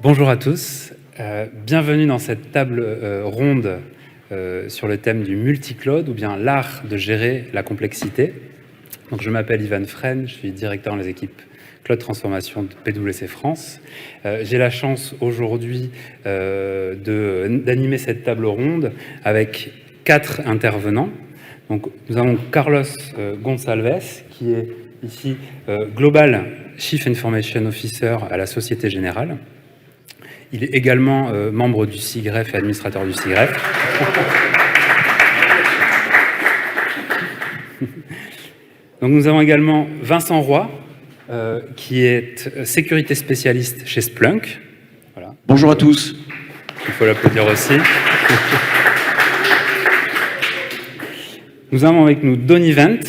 Bonjour à tous, bienvenue dans cette table ronde sur le thème du multi-cloud ou bien l'art de gérer la complexité. Donc, je m'appelle Ivan Fresne, je suis directeur dans les équipes Cloud Transformation de PwC France. J'ai la chance aujourd'hui d'animer cette table ronde avec 4 intervenants. Donc, nous avons Carlos Gonçalves qui est ici Global Chief Information Officer à la Société Générale. Il est également membre du SIGREF et administrateur du SIGREF. Donc nous avons également Vincent Roy, qui est sécurité spécialiste chez Splunk. Voilà. Bonjour à tous. Il faut l'applaudir aussi. Nous avons avec nous Donny Vent,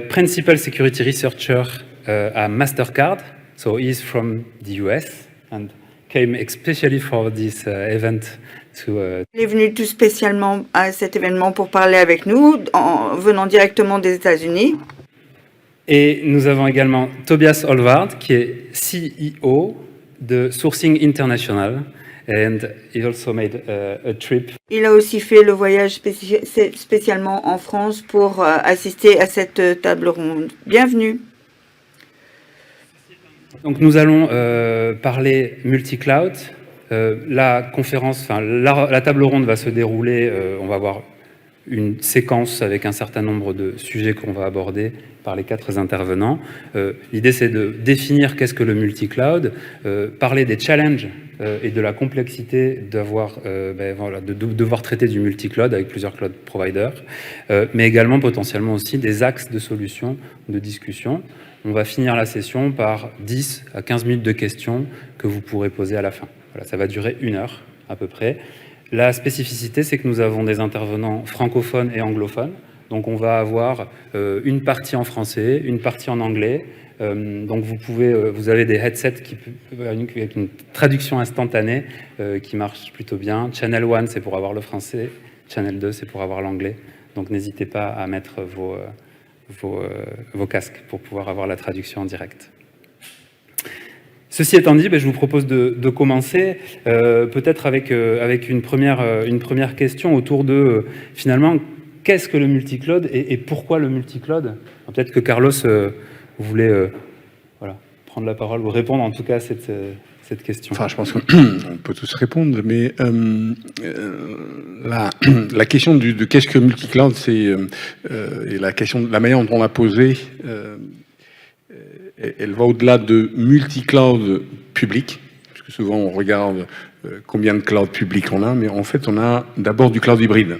Principal Security Researcher à Mastercard. So he is from the US and came especially for this event to. Il est venu tout spécialement à cet événement pour parler avec nous, venant directement des États-Unis. Et nous avons également Tobias Olvard, qui est CEO de Sourcing International, and he also made a trip. Il a aussi fait le voyage spécialement en France pour assister à cette table ronde. Bienvenue. Donc nous allons parler multi-cloud. La conférence, la table ronde va se dérouler, on va avoir une séquence avec un certain nombre de sujets qu'on va aborder par les 4 intervenants. L'idée, c'est de définir qu'est-ce que le multi-cloud, parler des challenges et de la complexité de devoir traiter du multi-cloud avec plusieurs cloud providers, mais également potentiellement aussi des axes de solutions, de discussion. On va finir la session par 10 à 15 minutes de questions que vous pourrez poser à la fin. Voilà, ça va durer 1 heure à peu près. La spécificité, c'est que nous avons des intervenants francophones et anglophones. Donc on va avoir une partie en français, une partie en anglais. Donc vous avez des headsets avec une traduction instantanée qui marche plutôt bien. Channel 1, c'est pour avoir le français. Channel 2, c'est pour avoir l'anglais. Donc n'hésitez pas à mettre vos casques pour pouvoir avoir la traduction en direct. Ceci étant dit, je vous propose de commencer peut-être avec une première question autour de finalement qu'est-ce que le multi-cloud et pourquoi le multi-cloud. Peut-être que Carlos voulait prendre la parole ou répondre en tout cas à cette question. Enfin, je pense qu'on peut tous répondre, mais la question de qu'est-ce que le multi-cloud, c'est et la manière dont on l'a posée, elle va au-delà de multi-cloud public, parce que souvent on regarde combien de cloud public on a, mais en fait on a d'abord du cloud hybride.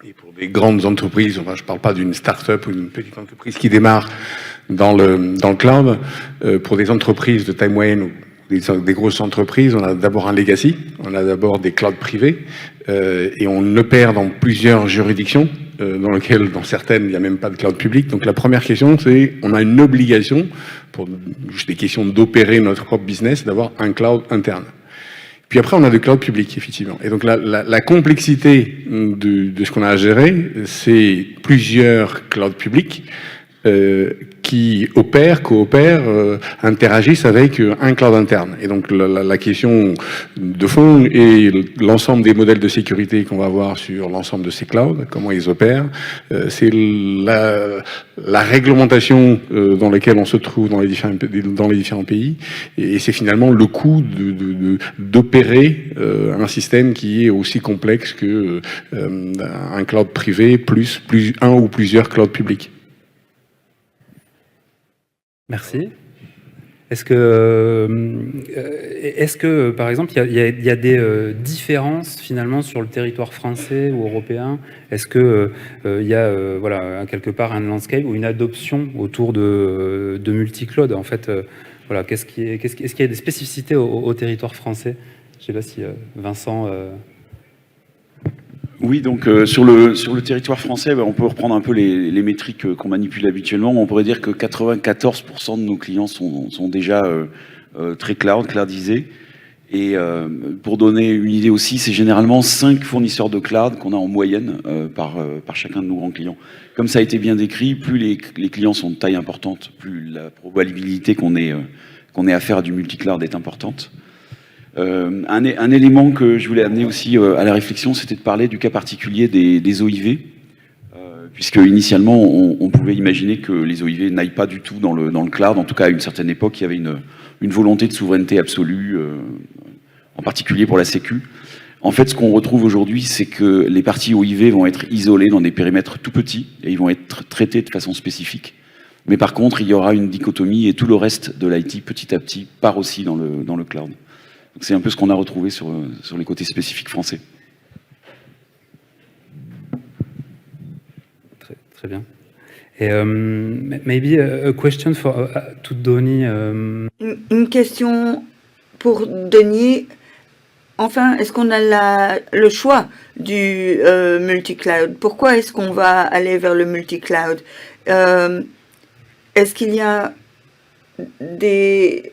Et pour des grandes entreprises, je ne parle pas d'une start-up ou d'une petite entreprise qui démarre dans le cloud, pour des entreprises de taille moyenne ou des grosses entreprises, on a d'abord un legacy, on a d'abord des clouds privés, et on opère dans plusieurs juridictions, dans certaines, il n'y a même pas de cloud public. Donc la première question, c'est on a une obligation, pour juste des questions d'opérer notre propre business, d'avoir un cloud interne. Puis après, on a des clouds publics, effectivement. Et donc la complexité de ce qu'on a à gérer, c'est plusieurs clouds publics qui coopèrent, interagissent avec un cloud interne. Et donc la question de fond est l'ensemble des modèles de sécurité qu'on va avoir sur l'ensemble de ces clouds, comment ils opèrent. C'est la réglementation dans laquelle on se trouve dans les différents pays. Et c'est finalement le coût d'opérer un système qui est aussi complexe que un cloud privé plus un ou plusieurs clouds publics. Merci. Est-ce que, par exemple, il y a des différences finalement sur le territoire français ou européen? Est-ce que il y a quelque part un landscape ou une adoption autour de multi-cloud? En fait, est-ce qu'il y a des spécificités au territoire français? Je ne sais pas si Vincent. Oui, donc sur le territoire français, on peut reprendre un peu les métriques qu'on manipule habituellement. On pourrait dire que 94% de nos clients sont déjà très cloudisés. Et pour donner une idée aussi, c'est généralement 5 fournisseurs de cloud qu'on a en moyenne par chacun de nos grands clients. Comme ça a été bien décrit, plus les clients sont de taille importante, plus la probabilité qu'on ait affaire à du multi-cloud est importante. Un élément que je voulais amener aussi à la réflexion, c'était de parler du cas particulier des OIV, puisque initialement on pouvait imaginer que les OIV n'aillent pas du tout dans le cloud. En tout cas, à une certaine époque, il y avait une volonté de souveraineté absolue, en particulier pour la Sécu. En fait, ce qu'on retrouve aujourd'hui, c'est que les parties OIV vont être isolées dans des périmètres tout petits et ils vont être traités de façon spécifique. Mais par contre, il y aura une dichotomie et tout le reste de l'IT, petit à petit, part aussi dans le cloud. C'est un peu ce qu'on a retrouvé sur les côtés spécifiques français. Très bien. Et maybe a question for to Denis. Une question pour Denis. Enfin, est-ce qu'on a le choix du multi-cloud? Pourquoi est-ce qu'on va aller vers le multi-cloud? Est-ce qu'il y a des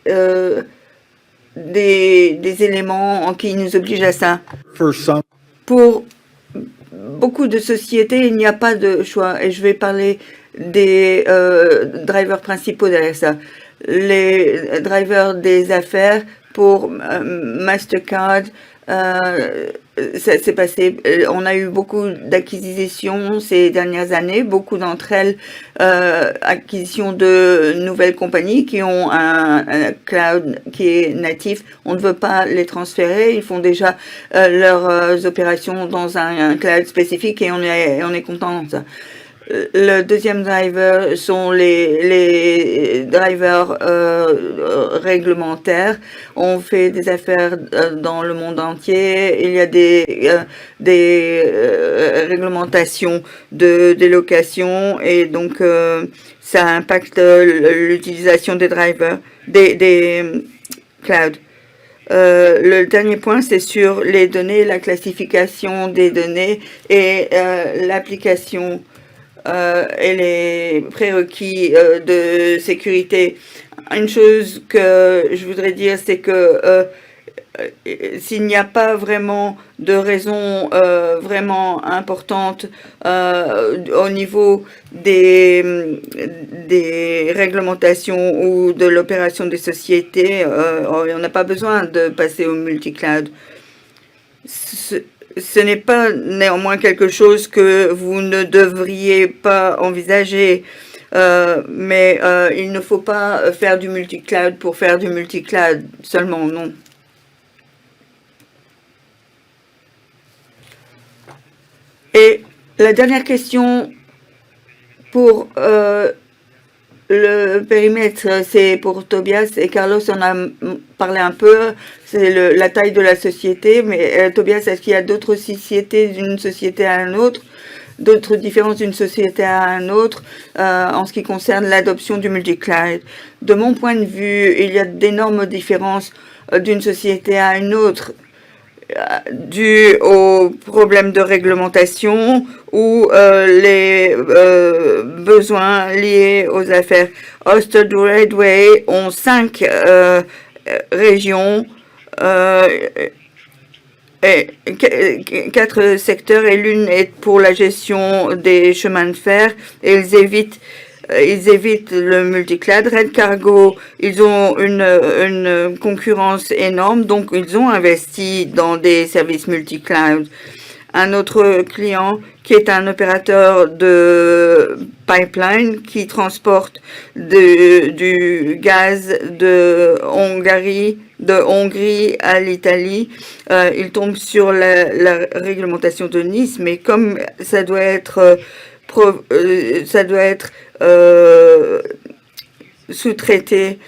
éléments qui nous obligent à ça? Pour beaucoup de sociétés, il n'y a pas de choix. Et je vais parler des drivers principaux derrière ça. Les drivers des affaires pour Mastercard, ça s'est passé. On a eu beaucoup d'acquisitions ces dernières années, beaucoup d'entre elles acquisitions de nouvelles compagnies qui ont un cloud qui est natif. On ne veut pas les transférer, ils font déjà leurs opérations dans un cloud spécifique et on est content de ça. Le deuxième driver sont les drivers réglementaires. On fait des affaires dans le monde entier. Il y a des réglementations de délocation et donc ça impacte l'utilisation des drivers, des clouds. Le dernier point, c'est sur les données, la classification des données et l'application et les prérequis de sécurité. Une chose que je voudrais dire, c'est que s'il n'y a pas vraiment de raison vraiment importante au niveau des réglementations ou de l'opération des sociétés, on n'a pas besoin de passer au multi-cloud. Ce n'est pas néanmoins quelque chose que vous ne devriez pas envisager, mais il ne faut pas faire du multi-cloud pour faire du multi-cloud seulement, non. Et la dernière question pour le périmètre, c'est pour Tobias et Carlos en a parlé un peu, c'est la taille de la société, mais Tobias, est-ce qu'il y a d'autres sociétés d'une société à une autre, d'autres différences d'une société à une autre en ce qui concerne l'adoption du multi-cloud? De mon point de vue, il y a d'énormes différences d'une société à une autre, dû aux problèmes de réglementation ou les besoins liés aux affaires. Hosted Redway ont 5 régions et 4 secteurs et l'une est pour la gestion des chemins de fer et ils évitent le multi-cloud. Red Cargo, ils ont une concurrence énorme, donc ils ont investi dans des services multi-cloud. Un autre client qui est un opérateur de pipeline qui transporte du gaz de Hongrie à l'Italie. Il tombe sur la réglementation de Nice, mais comme ça doit être sous-traité,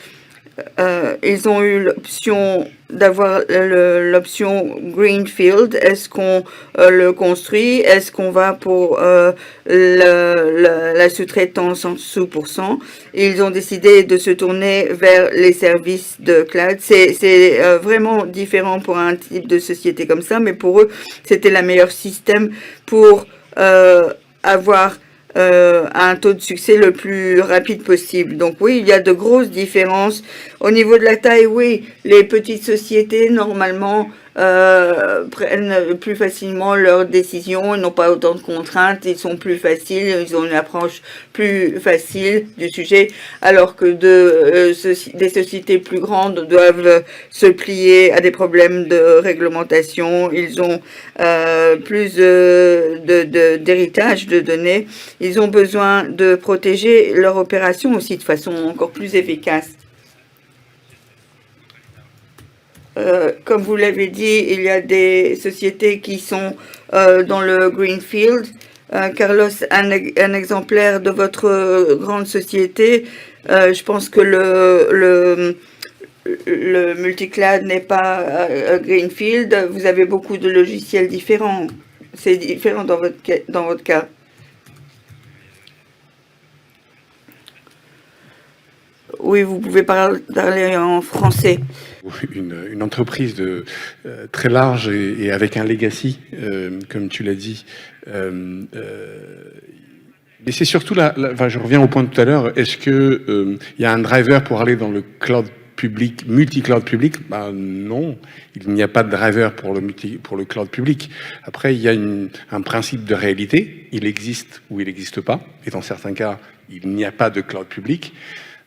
ils ont eu l'option d'avoir l'option Greenfield. Est-ce qu'on le construit? Est-ce qu'on va pour la sous-traitance en 100%? Ils ont décidé de se tourner vers les services de cloud. C'est vraiment différent pour un type de société comme ça, mais pour eux, c'était le meilleur système pour avoir un taux de succès le plus rapide possible. Donc oui, il y a de grosses différences. Au niveau de la taille, oui, les petites sociétés, normalement, prennent plus facilement leurs décisions, ils n'ont pas autant de contraintes, ils sont plus faciles, ils ont une approche plus facile du sujet, alors que des sociétés plus grandes doivent se plier à des problèmes de réglementation, ils ont plus d'héritage de données, ils ont besoin de protéger leur opération aussi de façon encore plus efficace. Comme vous l'avez dit, il y a des sociétés qui sont dans le Greenfield. Carlos, un exemplaire de votre grande société. Je pense que le multicloud n'est pas Greenfield. Vous avez beaucoup de logiciels différents. C'est différent dans votre cas. Oui, vous pouvez parler en français. Une entreprise très large et avec un legacy, comme tu l'as dit. Mais c'est surtout je reviens au point de tout à l'heure, est-ce qu'il y a un driver pour aller dans le cloud public, multi-cloud public? Non, il n'y a pas de driver pour le cloud public. Après, il y a un principe de réalité, il existe ou il n'existe pas, et dans certains cas, il n'y a pas de cloud public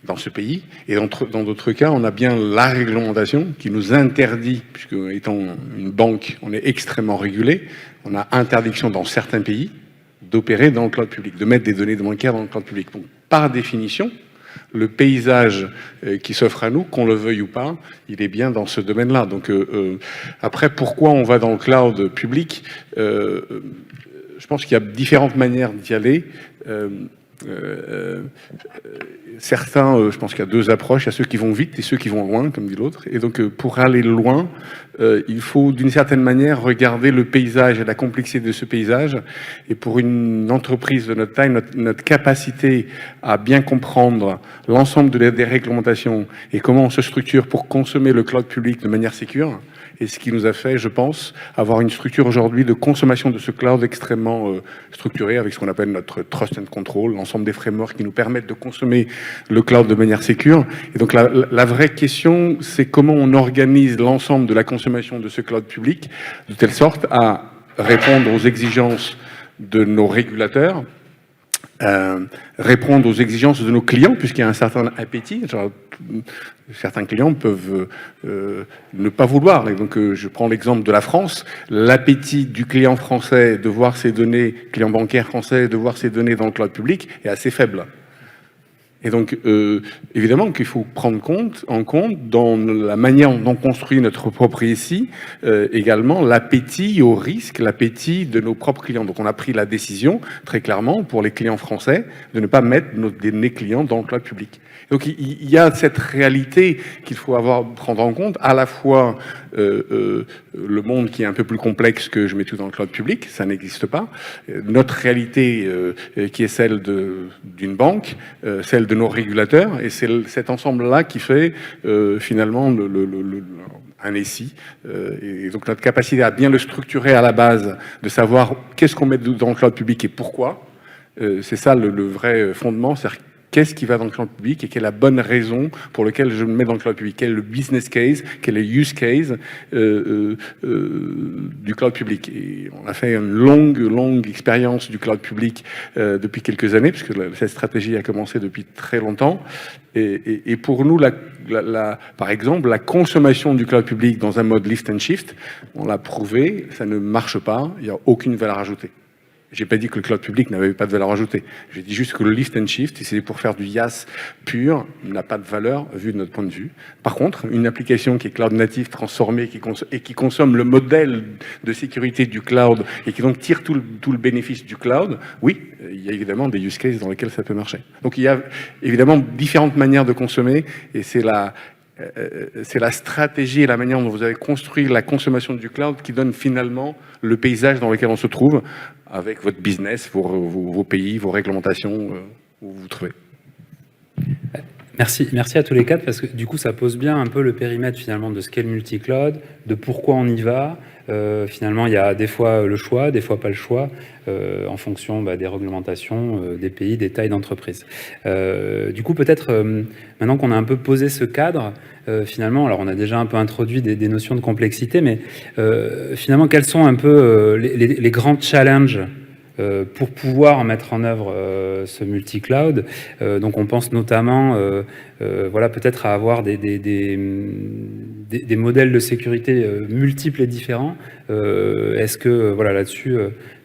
dans ce pays, et dans d'autres cas, on a bien la réglementation qui nous interdit, puisque étant une banque, on est extrêmement régulé, on a interdiction dans certains pays d'opérer dans le cloud public, de mettre des données bancaires dans le cloud public. Donc, par définition, le paysage qui s'offre à nous, qu'on le veuille ou pas, il est bien dans ce domaine-là. Donc, après, pourquoi on va dans le cloud public? Je pense qu'il y a différentes manières d'y aller. Certains, je pense qu'il y a deux approches, il y a ceux qui vont vite et ceux qui vont loin, comme dit l'autre. Et donc, pour aller loin, il faut d'une certaine manière regarder le paysage et la complexité de ce paysage. Et pour une entreprise de notre taille, notre capacité à bien comprendre l'ensemble des réglementations et comment on se structure pour consommer le cloud public de manière sécure, et ce qui nous a fait, je pense, avoir une structure aujourd'hui de consommation de ce cloud extrêmement structurée avec ce qu'on appelle notre trust and control, l'ensemble des frameworks qui nous permettent de consommer le cloud de manière sécure. Et donc la vraie question, c'est comment on organise l'ensemble de la consommation de ce cloud public de telle sorte à répondre aux exigences de nos régulateurs, répondre aux exigences de nos clients, puisqu'il y a un certain appétit. Certains clients peuvent ne pas vouloir. Et donc, je prends l'exemple de la France. L'appétit du client français de voir ses données, client bancaire français, de voir ses données dans le cloud public est assez faible. Et donc, évidemment qu'il faut prendre en compte dans la manière dont on construit notre propre ici, également l'appétit au risque, l'appétit de nos propres clients. Donc, on a pris la décision, très clairement, pour les clients français, de ne pas mettre nos données clients dans le cloud public. Donc, il y a cette réalité qu'il faut prendre en compte, à la fois le monde qui est un peu plus complexe que je mets tout dans le cloud public, ça n'existe pas. Notre réalité qui est celle d'une banque, celle de nos régulateurs, et c'est cet ensemble-là qui fait finalement un SI. Et donc notre capacité à bien le structurer à la base, de savoir qu'est-ce qu'on met dans le cloud public et pourquoi, c'est ça le vrai fondement, c'est-à-dire qu'est-ce qui va dans le cloud public et quelle est la bonne raison pour laquelle je me mets dans le cloud public, quel est le business case, quel est le use case du cloud public. Et on a fait une longue expérience du cloud public depuis quelques années, puisque cette stratégie a commencé depuis très longtemps. Et pour nous, par exemple, la consommation du cloud public dans un mode lift and shift, on l'a prouvé, ça ne marche pas, il n'y a aucune valeur ajoutée. J'ai pas dit que le cloud public n'avait pas de valeur ajoutée. J'ai dit juste que le lift and shift, si c'est pour faire du IaaS pur, n'a pas de valeur vu de notre point de vue. Par contre, une application qui est cloud native, transformée, qui consomme le modèle de sécurité du cloud et qui donc tire tout le bénéfice du cloud, oui, il y a évidemment des use cases dans lesquels ça peut marcher. Donc il y a évidemment différentes manières de consommer et c'est la stratégie et la manière dont vous avez construit la consommation du cloud qui donne finalement le paysage dans lequel on se trouve avec votre business, vos pays, vos réglementations, où vous vous trouvez. Merci à tous les quatre, parce que du coup, ça pose bien un peu le périmètre finalement de ce qu'est le multi-cloud, de pourquoi on y va. Finalement, il y a des fois le choix, des fois pas le choix, en fonction des réglementations, des pays, des tailles d'entreprise. Du coup, peut-être, maintenant qu'on a un peu posé ce cadre, finalement, alors on a déjà un peu introduit des notions de complexité, mais finalement, quels sont un peu les grands challenges pour pouvoir mettre en œuvre ce multi-cloud? Donc on pense notamment voilà, peut-être à avoir des modèles de sécurité multiples et différents. Est-ce que voilà, là-dessus,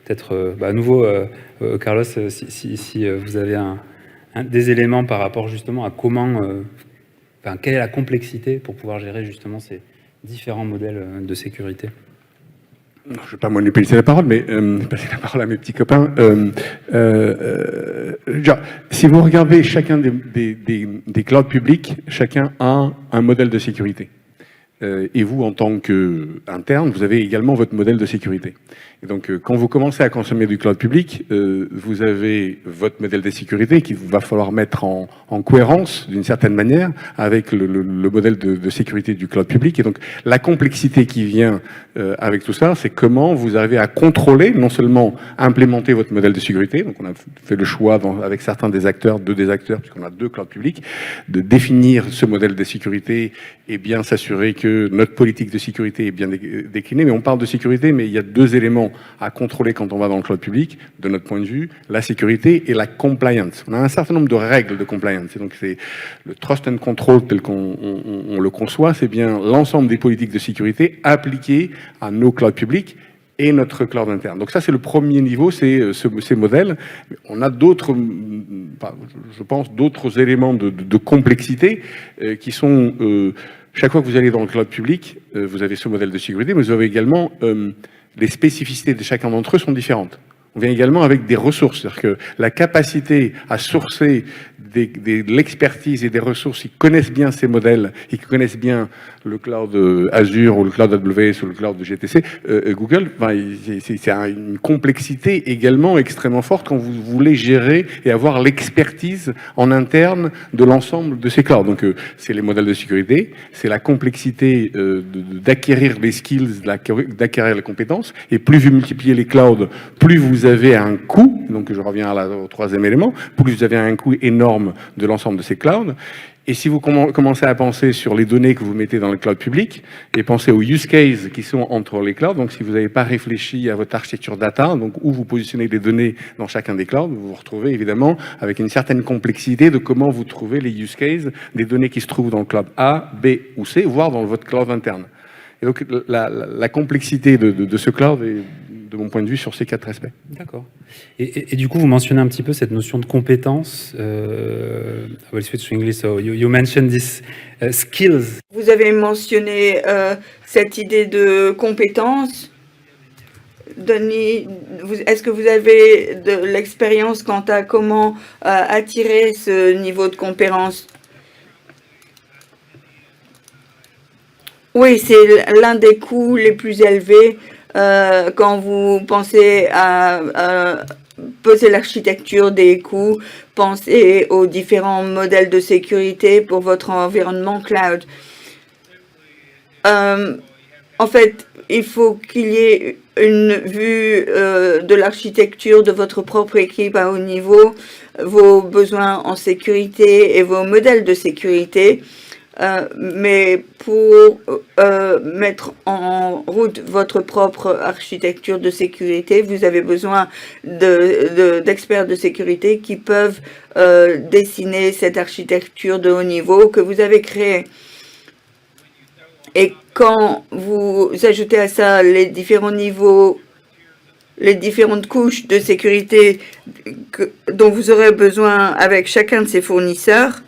peut-être à nouveau, Carlos, si vous avez des éléments par rapport justement à comment, quelle est la complexité pour pouvoir gérer justement ces différents modèles de sécurité? Non, je ne vais pas monopoliser la parole, mais passer la parole à mes petits copains. Si vous regardez chacun des clouds publics, chacun a un modèle de sécurité. Et vous, en tant qu'interne, vous avez également votre modèle de sécurité. Et donc, quand vous commencez à consommer du cloud public, vous avez votre modèle de sécurité qu'il va falloir mettre en cohérence, d'une certaine manière, avec le modèle de sécurité du cloud public. Et donc, la complexité qui vient avec tout ça, c'est comment vous arrivez à contrôler, non seulement implémenter votre modèle de sécurité, donc on a fait le choix avec certains des acteurs, puisqu'on a 2 clouds publics, de définir ce modèle de sécurité et bien s'assurer que notre politique de sécurité est bien déclinée. Mais on parle de sécurité, mais il y a 2 éléments à contrôler quand on va dans le cloud public, de notre point de vue, la sécurité et la compliance. On a un certain nombre de règles de compliance. Et donc c'est le trust and control tel qu'on le conçoit, c'est bien l'ensemble des politiques de sécurité appliquées à nos clouds publics et notre cloud interne. Donc ça, c'est le premier niveau, c'est ces modèles. On a d'autres, je pense, d'autres éléments de complexité qui sont... chaque fois que vous allez dans le cloud public, vous avez ce modèle de sécurité, mais vous avez également... les spécificités de chacun d'entre eux sont différentes. On vient également avec des ressources, c'est-à-dire que la capacité à sourcer de l'expertise et des ressources qui connaissent bien ces modèles et qui connaissent bien le cloud Azure ou le cloud AWS ou le cloud de GTC, Google, c'est une complexité également extrêmement forte quand vous voulez gérer et avoir l'expertise en interne de l'ensemble de ces clouds. Donc c'est les modèles de sécurité, c'est la complexité d'acquérir les skills, d'acquérir les compétences, et plus vous multipliez les clouds, plus vous avez un coût, donc je reviens au 3e élément, plus vous avez un coût énorme de l'ensemble de ces clouds. Et si vous commencez à penser sur les données que vous mettez dans le cloud public et pensez aux use cases qui sont entre les clouds, donc si vous n'avez pas réfléchi à votre architecture data, donc où vous positionnez les données dans chacun des clouds, vous vous retrouvez évidemment avec une certaine complexité de comment vous trouvez les use cases des données qui se trouvent dans le cloud A, B ou C, voire dans votre cloud interne. Et donc la complexité de ce cloud est, de mon point de vue, sur ces 4 aspects. D'accord. Et du coup, vous mentionnez un petit peu cette notion de compétence. I will switch to English. So you mentioned this skills. Vous avez mentionné cette idée de compétence. Denis, est-ce que vous avez de l'expérience quant à comment attirer ce niveau de compétence? Oui, c'est l'un des coûts les plus élevés quand vous pensez à poser l'architecture des coûts, pensez aux différents modèles de sécurité pour votre environnement cloud. En fait, il faut qu'il y ait une vue de l'architecture de votre propre équipe à haut niveau, vos besoins en sécurité et vos modèles de sécurité. Mais pour mettre en route votre propre architecture de sécurité, vous avez besoin d'experts de sécurité qui peuvent dessiner cette architecture de haut niveau que vous avez créée. Et quand vous ajoutez à ça les différents niveaux, les différentes couches de sécurité dont vous aurez besoin avec chacun de ces fournisseurs,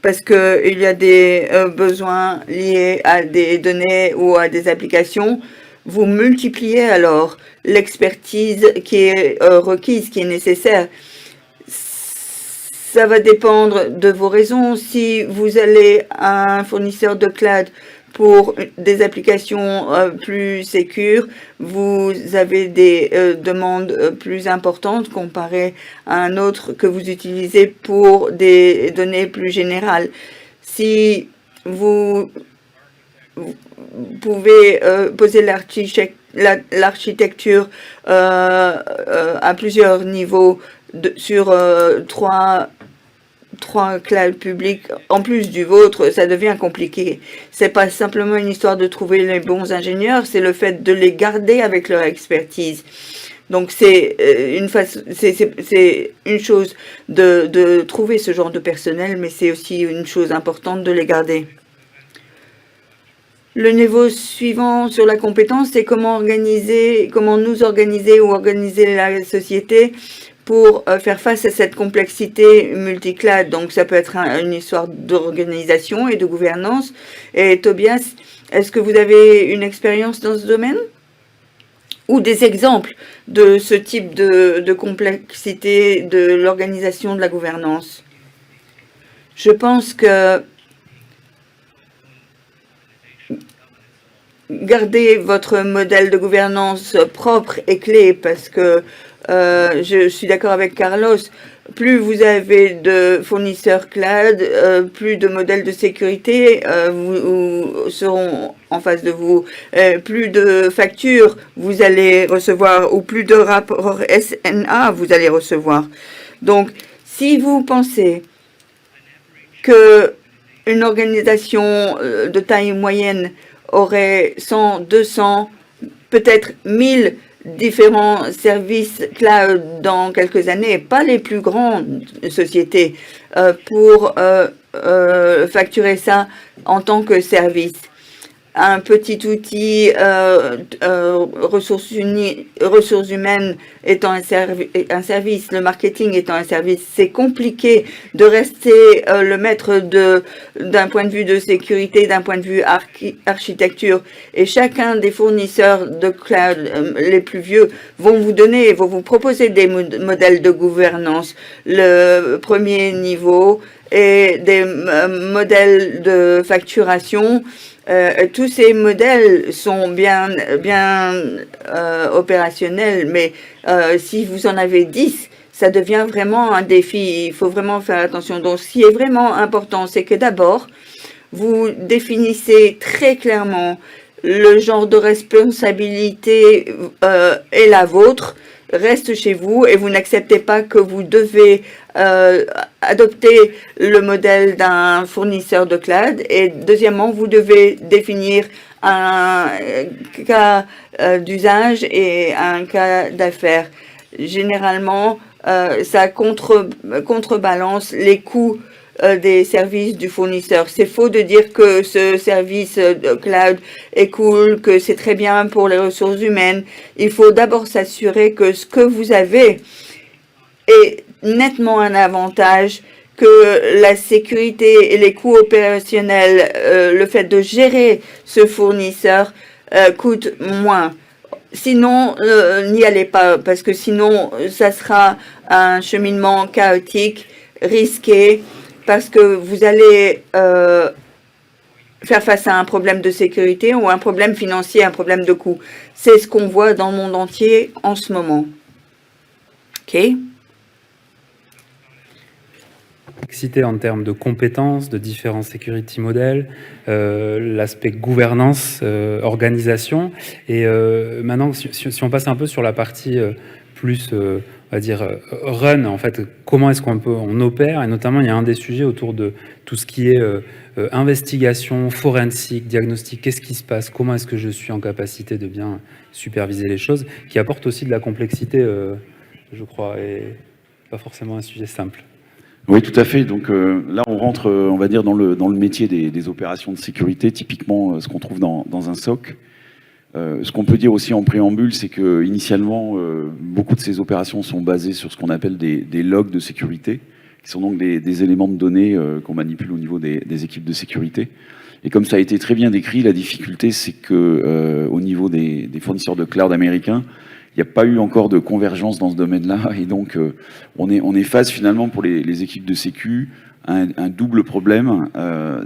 parce qu'il y a des besoins liés à des données ou à des applications, vous multipliez alors l'expertise qui est requise, qui est nécessaire. Ça va dépendre de vos raisons. Si vous allez à un fournisseur de cloud pour des applications plus sécures, vous avez des demandes plus importantes comparées à un autre que vous utilisez pour des données plus générales. Si vous pouvez poser l'architecture à plusieurs niveaux sur trois clouds publics en plus du vôtre, ça devient compliqué. C'est pas simplement une histoire de trouver les bons ingénieurs, c'est le fait de les garder avec leur expertise. Donc c'est une chose de trouver ce genre de personnel, mais c'est aussi une chose importante de les garder. Le niveau suivant sur la compétence, c'est comment nous organiser ou organiser la société pour faire face à cette complexité multicloud. Donc, ça peut être une histoire d'organisation et de gouvernance. Et Tobias, est-ce que vous avez une expérience dans ce domaine? Ou des exemples de ce type de complexité de l'organisation de la gouvernance? Je pense que garder votre modèle de gouvernance propre est clé parce que je suis d'accord avec Carlos, plus vous avez de fournisseurs cloud, plus de modèles de sécurité seront en face de vous, plus de factures vous allez recevoir ou plus de rapports SNA vous allez recevoir. Donc, si vous pensez que une organisation de taille moyenne aurait 100, 200, peut-être 1000 différents services cloud dans quelques années, pas les plus grandes sociétés, pour facturer ça en tant que service. Un petit outil, ressources humaines étant un service, le marketing étant un service, c'est compliqué de rester le maître d'un point de vue de sécurité, d'un point de vue architecture. Et chacun des fournisseurs de cloud les plus vieux vont vous proposer des modèles de gouvernance. Le premier niveau et des modèles de facturation. Tous ces modèles sont bien opérationnels, mais si vous en avez 10, ça devient vraiment un défi. Il faut vraiment faire attention. Donc, ce qui est vraiment important, c'est que d'abord, vous définissez très clairement le genre de responsabilité est la vôtre, reste chez vous et vous n'acceptez pas que vous devez adopter le modèle d'un fournisseur de cloud. Et deuxièmement, vous devez définir un cas d'usage et un cas d'affaires. Généralement, ça contrebalance les coûts des services du fournisseur. C'est faux de dire que ce service cloud est cool, que c'est très bien pour les ressources humaines. Il faut d'abord s'assurer que ce que vous avez est nettement un avantage, que la sécurité et les coûts opérationnels, le fait de gérer ce fournisseur coûte moins. Sinon, n'y allez pas, parce que sinon, ça sera un cheminement chaotique, risqué, parce que vous allez faire face à un problème de sécurité ou un problème financier, un problème de coût. C'est ce qu'on voit dans le monde entier en ce moment. OK? Complexité en termes de compétences, de différents security models, l'aspect gouvernance, organisation. Et maintenant, si on passe un peu sur la partie plus, on va dire, run, en fait, comment est-ce qu'on opère, et notamment, il y a un des sujets autour de tout ce qui est investigation, forensique, diagnostic, qu'est-ce qui se passe, comment est-ce que je suis en capacité de bien superviser les choses, qui apporte aussi de la complexité, je crois, et pas forcément un sujet simple. Oui, tout à fait. Donc là, on rentre, on va dire, dans le métier des opérations de sécurité, typiquement ce qu'on trouve dans un SOC. Ce qu'on peut dire aussi en préambule, c'est que initialement, beaucoup de ces opérations sont basées sur ce qu'on appelle des logs de sécurité, qui sont donc des éléments de données qu'on manipule au niveau des équipes de sécurité. Et comme ça a été très bien décrit, la difficulté, c'est que au niveau des fournisseurs de cloud américains, n'y a pas eu encore de convergence dans ce domaine-là, et donc on est face finalement pour les équipes de sécu un double problème.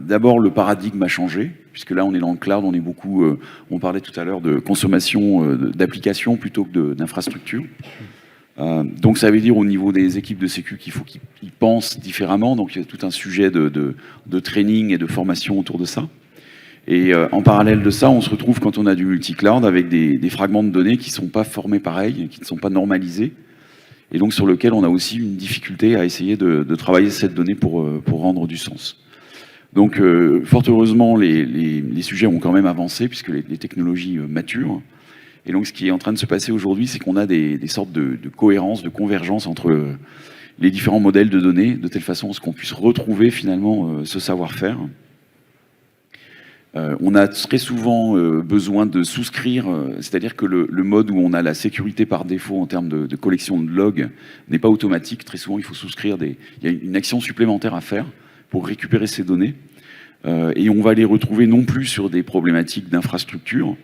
D'abord, le paradigme a changé, puisque là on est dans le cloud, on est beaucoup, on parlait tout à l'heure de consommation d'applications plutôt que d'infrastructures. Donc ça veut dire au niveau des équipes de sécu qu'il faut qu'ils pensent différemment, donc il y a tout un sujet de training et de formation autour de ça. Et en parallèle de ça, on se retrouve quand on a du multi-cloud avec des fragments de données qui ne sont pas formés pareil, qui ne sont pas normalisés, et donc sur lequel on a aussi une difficulté à essayer de travailler cette donnée pour rendre du sens. Donc fort heureusement, les sujets ont quand même avancé puisque les technologies maturent. Et donc ce qui est en train de se passer aujourd'hui, c'est qu'on a des sortes de cohérence, de convergence entre les différents modèles de données, de telle façon à ce qu'on puisse retrouver finalement ce savoir-faire. On a très souvent besoin de souscrire, c'est-à-dire que le mode où on a la sécurité par défaut en termes de collection de logs n'est pas automatique. Très souvent, il faut souscrire il y a une action supplémentaire à faire pour récupérer ces données. Et on va les retrouver non plus sur des problématiques d'infrastructure,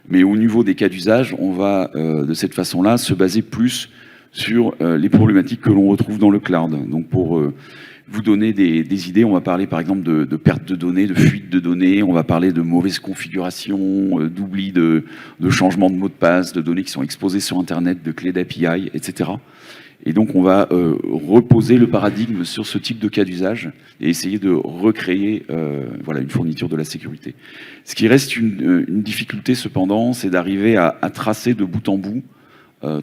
mais au niveau des cas d'usage, on va de cette façon-là se baser plus sur les problématiques que l'on retrouve dans le cloud. Donc pour vous donner des idées, on va parler par exemple de perte de données, de fuite de données, on va parler de mauvaise configuration, d'oubli de changement de mot de passe, de données qui sont exposées sur Internet, de clés d'API, etc. Et donc on va reposer le paradigme sur ce type de cas d'usage et essayer de recréer voilà, une fourniture de la sécurité. Ce qui reste une difficulté cependant, c'est d'arriver à tracer de bout en bout.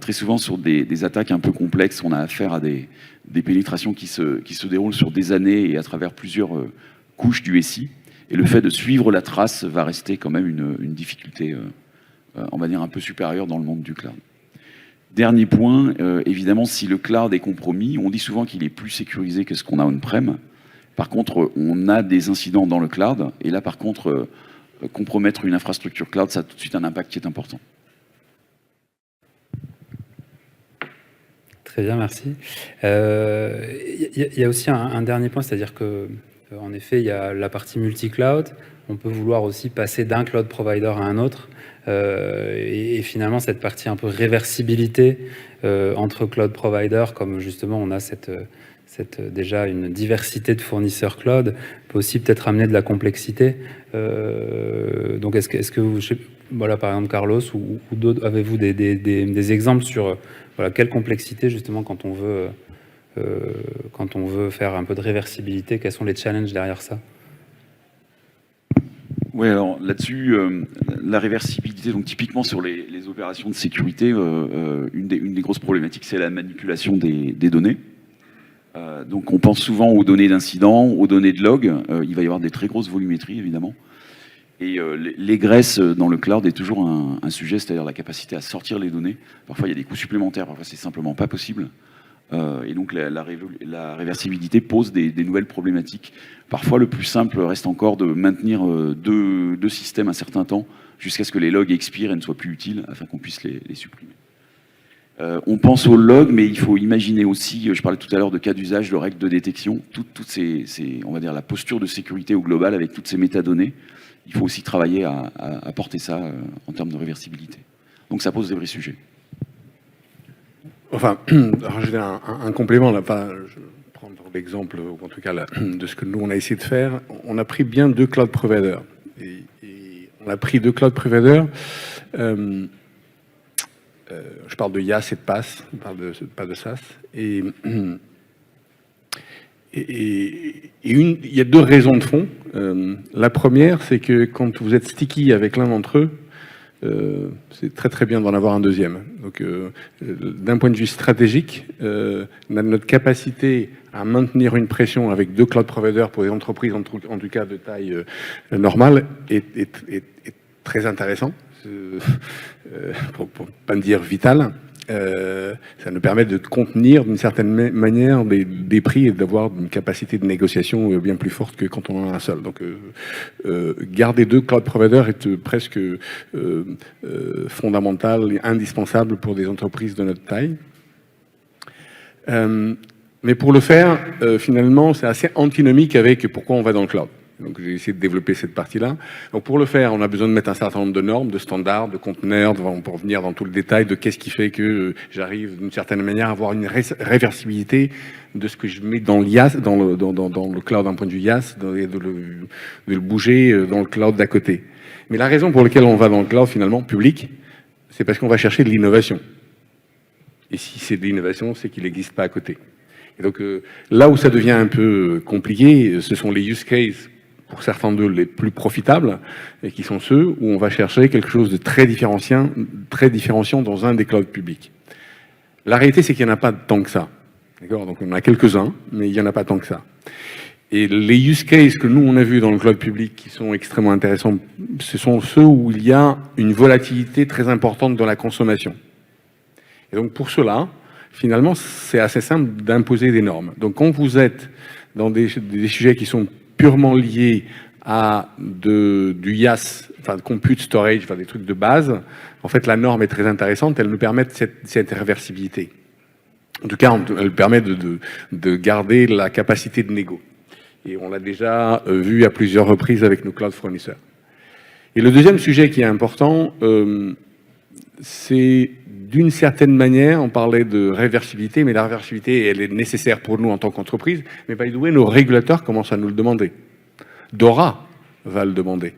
Très souvent sur des attaques un peu complexes, on a affaire à des pénétrations qui se déroulent sur des années et à travers plusieurs couches du SI. Et le fait de suivre la trace va rester quand même une difficulté, on va dire, un peu supérieure dans le monde du cloud. Dernier point, évidemment, si le cloud est compromis, on dit souvent qu'il est plus sécurisé que ce qu'on a on-prem. Par contre, on a des incidents dans le cloud. Et là, par contre, compromettre une infrastructure cloud, ça a tout de suite un impact qui est important. Très bien, merci. Il y a aussi un dernier point, c'est-à-dire que, en effet, il y a la partie multi-cloud. On peut vouloir aussi passer d'un cloud provider à un autre. Et finalement, cette partie un peu réversibilité entre cloud providers, comme justement on a déjà une diversité de fournisseurs cloud, peut aussi peut-être amener de la complexité. Donc, est-ce que vous, voilà, par exemple, Carlos ou d'autres, avez-vous des exemples sur voilà, quelle complexité, justement, quand on veut faire un peu de réversibilité, quels sont les challenges derrière ça? Oui, alors là-dessus, la réversibilité, donc typiquement sur les opérations de sécurité, une des grosses problématiques, c'est la manipulation des données. Donc on pense souvent aux données d'incidents, aux données de log. Il va y avoir des très grosses volumétries, évidemment. Et l'égresse dans le cloud est toujours un sujet, c'est-à-dire la capacité à sortir les données. Parfois, il y a des coûts supplémentaires, parfois c'est simplement pas possible. Et donc la réversibilité pose des nouvelles problématiques. Parfois, le plus simple reste encore de maintenir deux systèmes un certain temps jusqu'à ce que les logs expirent et ne soient plus utiles, afin qu'on puisse les supprimer. On pense aux logs, mais il faut imaginer aussi, je parlais tout à l'heure de cas d'usage, de règles de détection, toutes ces, on va dire, la posture de sécurité au global avec toutes ces métadonnées. Il faut aussi travailler à porter ça en termes de réversibilité. Donc ça pose des vrais sujets. Enfin, rajouter un complément, là, je vais prendre l'exemple, ou en tout cas de ce que nous on a essayé de faire. On a pris bien 2 cloud providers. Et on a pris 2 cloud providers. Je parle de IaaS et de PaaS, on parle pas de SaaS. Et il y a 2 raisons de fond. La première, c'est que quand vous êtes sticky avec l'un d'entre eux, c'est très très bien d'en avoir un deuxième. Donc, d'un point de vue stratégique, notre capacité à maintenir une pression avec 2 cloud providers pour les entreprises, en tout cas de taille normale, est très intéressant, pour pas dire vital. Ça nous permet de contenir d'une certaine manière des prix et d'avoir une capacité de négociation bien plus forte que quand on en a un seul. Donc garder 2 cloud providers est presque fondamental et indispensable pour des entreprises de notre taille. Mais pour le faire, finalement, c'est assez antinomique avec pourquoi on va dans le cloud. Donc j'ai essayé de développer cette partie-là. Donc pour le faire, on a besoin de mettre un certain nombre de normes, de standards, de conteneurs, pour venir dans tout le détail de qu'est-ce qui fait que j'arrive d'une certaine manière à avoir une réversibilité de ce que je mets dans l'IaaS, dans le cloud d'un point de vue IaaS, de le bouger dans le cloud d'à côté. Mais la raison pour laquelle on va dans le cloud finalement public, c'est parce qu'on va chercher de l'innovation. Et si c'est de l'innovation, c'est qu'il n'existe pas à côté. Et donc là où ça devient un peu compliqué, ce sont les use cases, pour certains d'eux les plus profitables, et qui sont ceux où on va chercher quelque chose de très différenciant dans un des clouds publics. La réalité, c'est qu'il n'y en a pas tant que ça. D'accord ? Donc on en a quelques-uns, mais il n'y en a pas tant que ça. Et les use cases que nous, on a vus dans le cloud public qui sont extrêmement intéressants, ce sont ceux où il y a une volatilité très importante dans la consommation. Et donc pour cela, finalement, c'est assez simple d'imposer des normes. Donc quand vous êtes dans des sujets qui sont purement liés à du IaaS, enfin de compute storage, enfin des trucs de base, en fait la norme est très intéressante, elle nous permet cette réversibilité. En tout cas, elle permet de garder la capacité de négo. Et on l'a déjà vu à plusieurs reprises avec nos cloud fournisseurs. Et le deuxième sujet qui est important, c'est d'une certaine manière, on parlait de réversibilité, mais la réversibilité, elle est nécessaire pour nous en tant qu'entreprise, mais by the way, nos régulateurs commencent à nous le demander. DORA va le demander.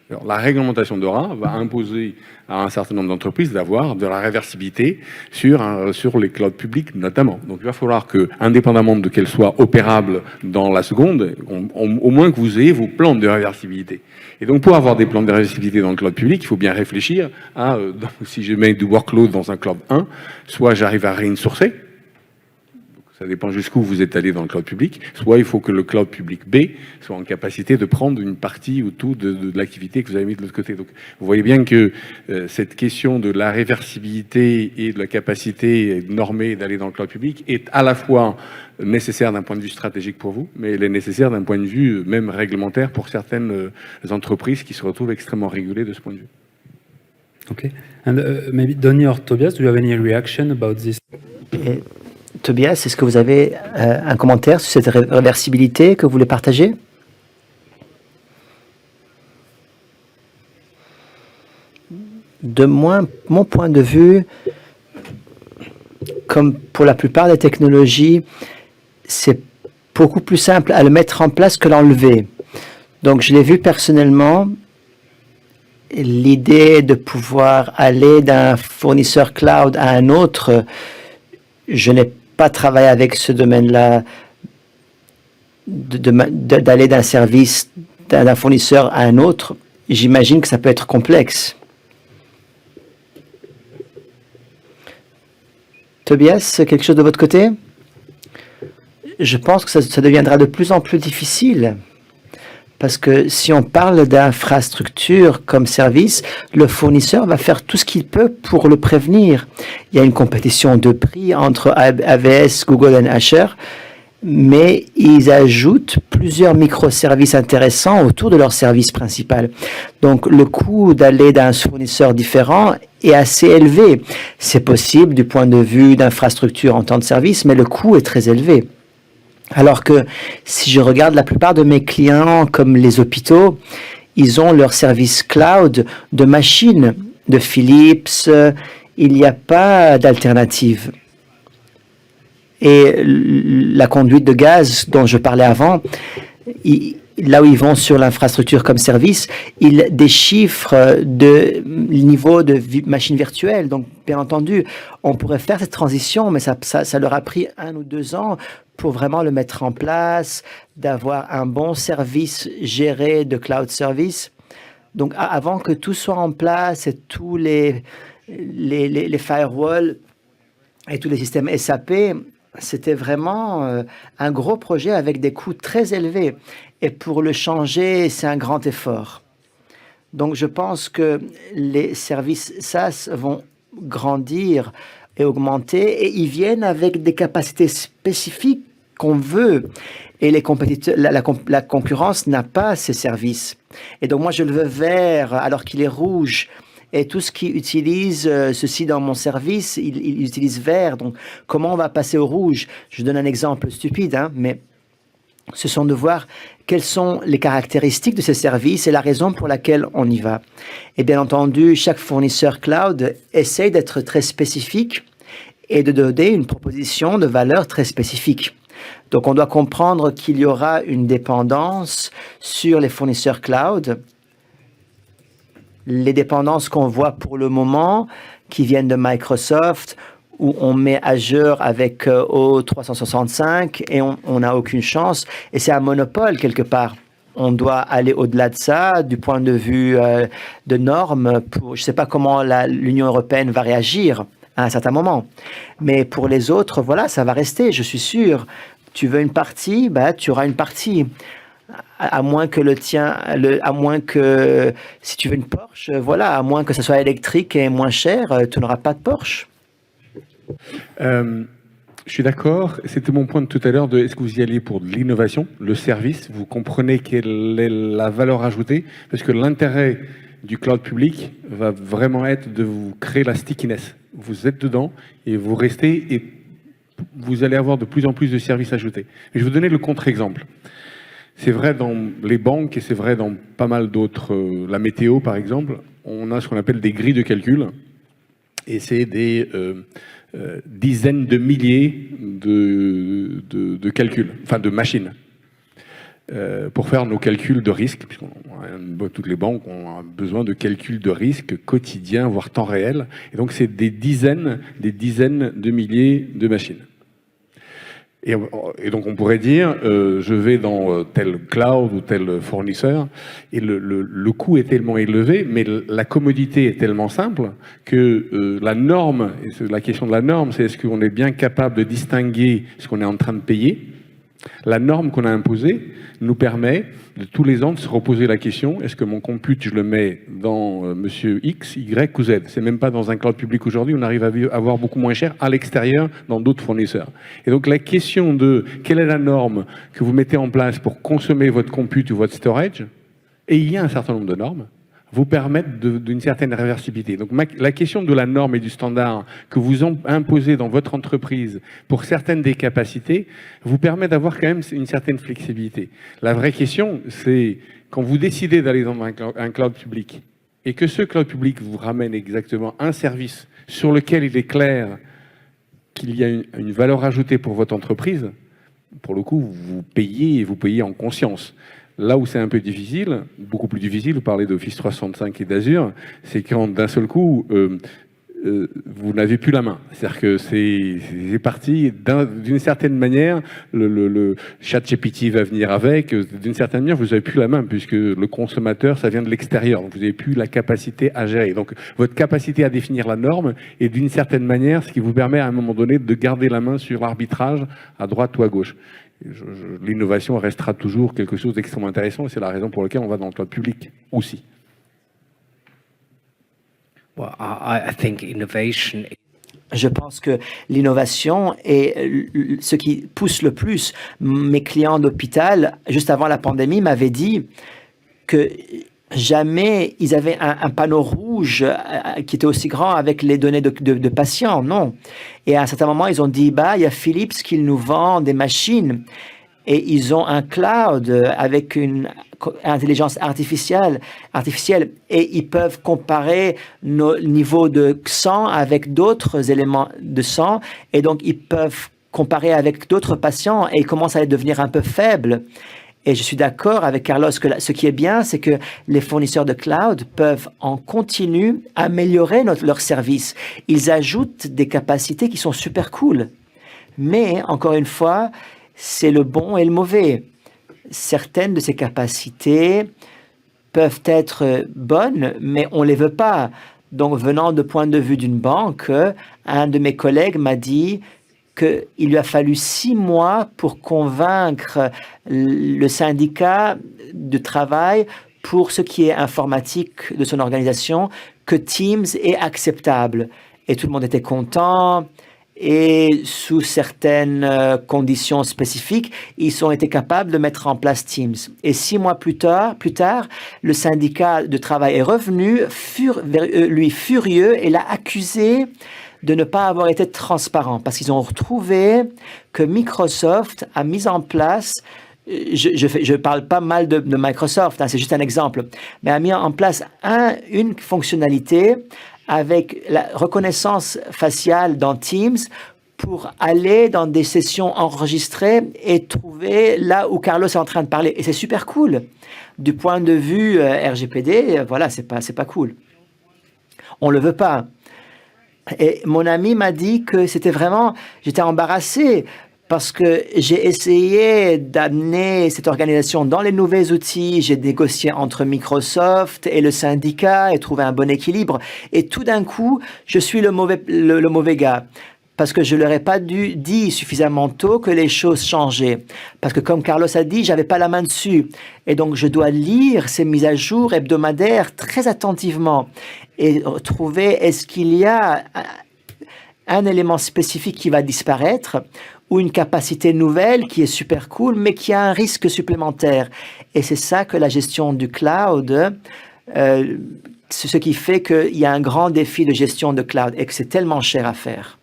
Alors, la réglementation DORA va imposer à un certain nombre d'entreprises d'avoir de la réversibilité sur les clouds publics notamment. Donc il va falloir que, indépendamment de qu'elle soit opérable dans la seconde, au moins que vous ayez vos plans de réversibilité. Et donc pour avoir des plans de réversibilité dans le cloud public, il faut bien réfléchir à, si je mets du workload dans un cloud 1, soit j'arrive à réinsourcer, ça dépend jusqu'où vous êtes allé dans le cloud public, soit il faut que le cloud public B soit en capacité de prendre une partie ou tout de l'activité que vous avez mis de l'autre côté. Donc vous voyez bien que cette question de la réversibilité et de la capacité normée d'aller dans le cloud public est à la fois nécessaire d'un point de vue stratégique pour vous, mais elle est nécessaire d'un point de vue même réglementaire pour certaines entreprises qui se retrouvent extrêmement régulées de ce point de vue. Okay. And maybe Donny or Tobias, do you have any reaction about this? Tobias, est-ce que vous avez un commentaire sur cette réversibilité que vous voulez partager? De mon point de vue, comme pour la plupart des technologies, c'est beaucoup plus simple à le mettre en place que l'enlever. Donc, je l'ai vu personnellement, l'idée de pouvoir aller d'un fournisseur cloud à un autre, je n'ai pas travaillé avec ce domaine-là, d'aller d'un service, d'un fournisseur à un autre. J'imagine que ça peut être complexe. Tobias, quelque chose de votre côté? Je pense que ça deviendra de plus en plus difficile. Parce que si on parle d'infrastructure comme service, le fournisseur va faire tout ce qu'il peut pour le prévenir. Il y a une compétition de prix entre AWS, Google et Azure, mais ils ajoutent plusieurs microservices intéressants autour de leur service principal. Donc, le coût d'aller d'un fournisseur différent est assez élevé. C'est possible du point de vue d'infrastructure en temps de service, mais le coût est très élevé. Alors que si je regarde la plupart de mes clients, comme les hôpitaux, ils ont leur service cloud de machines, de Philips, il n'y a pas d'alternative. Et la conduite de gaz dont je parlais avant, là où ils vont sur l'infrastructure comme service, ils déchiffrent de niveau de machine virtuelle. Donc, bien entendu, on pourrait faire cette transition, mais ça leur a pris 1 ou 2 ans pour vraiment le mettre en place, d'avoir un bon service géré de cloud service. Donc, avant que tout soit en place et tous les firewalls et tous les systèmes SAP, c'était vraiment un gros projet avec des coûts très élevés. Et pour le changer, c'est un grand effort. Donc, je pense que les services SaaS vont grandir et augmenter, et ils viennent avec des capacités spécifiques qu'on veut. Et les compétiteurs, la concurrence n'a pas ces services. Et donc, moi, je le veux vert alors qu'il est rouge. Et tout ce qui utilise ceci dans mon service, il utilise vert. Donc, comment on va passer au rouge? Je donne un exemple stupide, hein, mais ce sont de voir quelles sont les caractéristiques de ces services et la raison pour laquelle on y va. Et bien entendu, chaque fournisseur cloud essaye d'être très spécifique et de donner une proposition de valeur très spécifique. Donc, on doit comprendre qu'il y aura une dépendance sur les fournisseurs cloud. Les dépendances qu'on voit pour le moment, qui viennent de Microsoft, où on met Azure avec O365 et on n'a aucune chance. Et c'est un monopole quelque part. On doit aller au-delà de ça, du point de vue de normes. Je ne sais pas comment l'Union européenne va réagir à un certain moment. Mais pour les autres, voilà, ça va rester, je suis sûr. Tu veux une partie, tu auras une partie. À moins que à moins que si tu veux une Porsche, voilà, à moins que ça soit électrique et moins cher, tu n'auras pas de Porsche. Je suis d'accord. C'était mon point de tout à l'heure de est-ce que vous y allez pour de l'innovation, le service, vous comprenez quelle est la valeur ajoutée, parce que l'intérêt du cloud public va vraiment être de vous créer la stickiness. Vous êtes dedans et vous restez et vous allez avoir de plus en plus de services ajoutés. Je vais vous donner le contre-exemple. C'est vrai dans les banques et c'est vrai dans pas mal d'autres, la météo par exemple, on a ce qu'on appelle des grilles de calcul et c'est des dizaines de milliers de calculs, enfin de machines pour faire nos calculs de risque, puisque toutes les banques ont besoin de calculs de risque quotidiens, voire temps réel, et donc c'est des dizaines de milliers de machines. Et donc on pourrait dire, je vais dans tel cloud ou tel fournisseur, et le coût est tellement élevé, mais la commodité est tellement simple que la norme, et la question de la norme, c'est est-ce qu'on est bien capable de distinguer ce qu'on est en train de payer. La norme qu'on a imposée nous permet de tous les ans de se reposer la question, est-ce que mon compute, je le mets dans monsieur X, Y ou Z? C'est même pas dans un cloud public aujourd'hui, on arrive à avoir beaucoup moins cher à l'extérieur dans d'autres fournisseurs. Et donc la question de quelle est la norme que vous mettez en place pour consommer votre compute ou votre storage, et il y a un certain nombre de normes, vous permettent d'une certaine réversibilité. Donc la question de la norme et du standard que vous imposez dans votre entreprise pour certaines des capacités vous permet d'avoir quand même une certaine flexibilité. La vraie question, c'est quand vous décidez d'aller dans un cloud public et que ce cloud public vous ramène exactement un service sur lequel il est clair qu'il y a une valeur ajoutée pour votre entreprise, pour le coup, vous payez et vous payez en conscience. Là où c'est un peu difficile, beaucoup plus difficile, vous parlez d'Office 365 et d'Azure, c'est quand d'un seul coup, vous n'avez plus la main. C'est-à-dire que c'est parti, d'une certaine manière, le ChatGPT va venir avec, d'une certaine manière, vous n'avez plus la main, puisque le consommateur, ça vient de l'extérieur, donc vous n'avez plus la capacité à gérer. Donc votre capacité à définir la norme est d'une certaine manière ce qui vous permet à un moment donné de garder la main sur l'arbitrage à droite ou à gauche. L'innovation restera toujours quelque chose d'extrêmement intéressant et c'est la raison pour laquelle on va dans le cloud public aussi. Well, I think innovation. Je pense que l'innovation est ce qui pousse le plus. Mes clients d'hôpital, juste avant la pandémie, m'avaient dit que jamais ils avaient un panneau rouge qui était aussi grand avec les données de patients, non. Et à un certain moment, ils ont dit, il y a Philips qui nous vend des machines et ils ont un cloud avec une intelligence artificielle et ils peuvent comparer nos niveaux de sang avec d'autres éléments de sang et donc ils peuvent comparer avec d'autres patients et ils commencent à devenir un peu faibles. Et je suis d'accord avec Carlos que ce qui est bien, c'est que les fournisseurs de cloud peuvent en continu améliorer leur service. Ils ajoutent des capacités qui sont super cool. Mais, encore une fois, c'est le bon et le mauvais. Certaines de ces capacités peuvent être bonnes, mais on ne les veut pas. Donc, venant de point de vue d'une banque, un de mes collègues m'a dit qu'il lui a fallu 6 mois pour convaincre le syndicat de travail pour ce qui est informatique de son organisation que Teams est acceptable. Et tout le monde était content et sous certaines conditions spécifiques, ils ont été capables de mettre en place Teams. Et 6 mois plus tard, le syndicat de travail est revenu vers lui furieux et l'a accusé de ne pas avoir été transparent parce qu'ils ont retrouvé que Microsoft a mis en place je parle pas mal de Microsoft, hein, c'est juste un exemple, mais a mis en place une fonctionnalité avec la reconnaissance faciale dans Teams pour aller dans des sessions enregistrées et trouver là où Carlos est en train de parler. Et c'est super cool. Du point de vue RGPD, voilà, c'est pas cool. On le veut pas. Et mon ami m'a dit que c'était vraiment, j'étais embarrassé parce que j'ai essayé d'amener cette organisation dans les nouveaux outils, j'ai négocié entre Microsoft et le syndicat et trouvé un bon équilibre. Et tout d'un coup, je suis le mauvais gars. Parce que je leur ai pas dit suffisamment tôt que les choses changeaient. Parce que comme Carlos a dit, j'avais pas la main dessus. Et donc, je dois lire ces mises à jour hebdomadaires très attentivement et trouver est-ce qu'il y a un élément spécifique qui va disparaître ou une capacité nouvelle qui est super cool, mais qui a un risque supplémentaire. Et c'est ça que la gestion du cloud, c'est ce qui fait qu'il y a un grand défi de gestion de cloud et que c'est tellement cher à faire.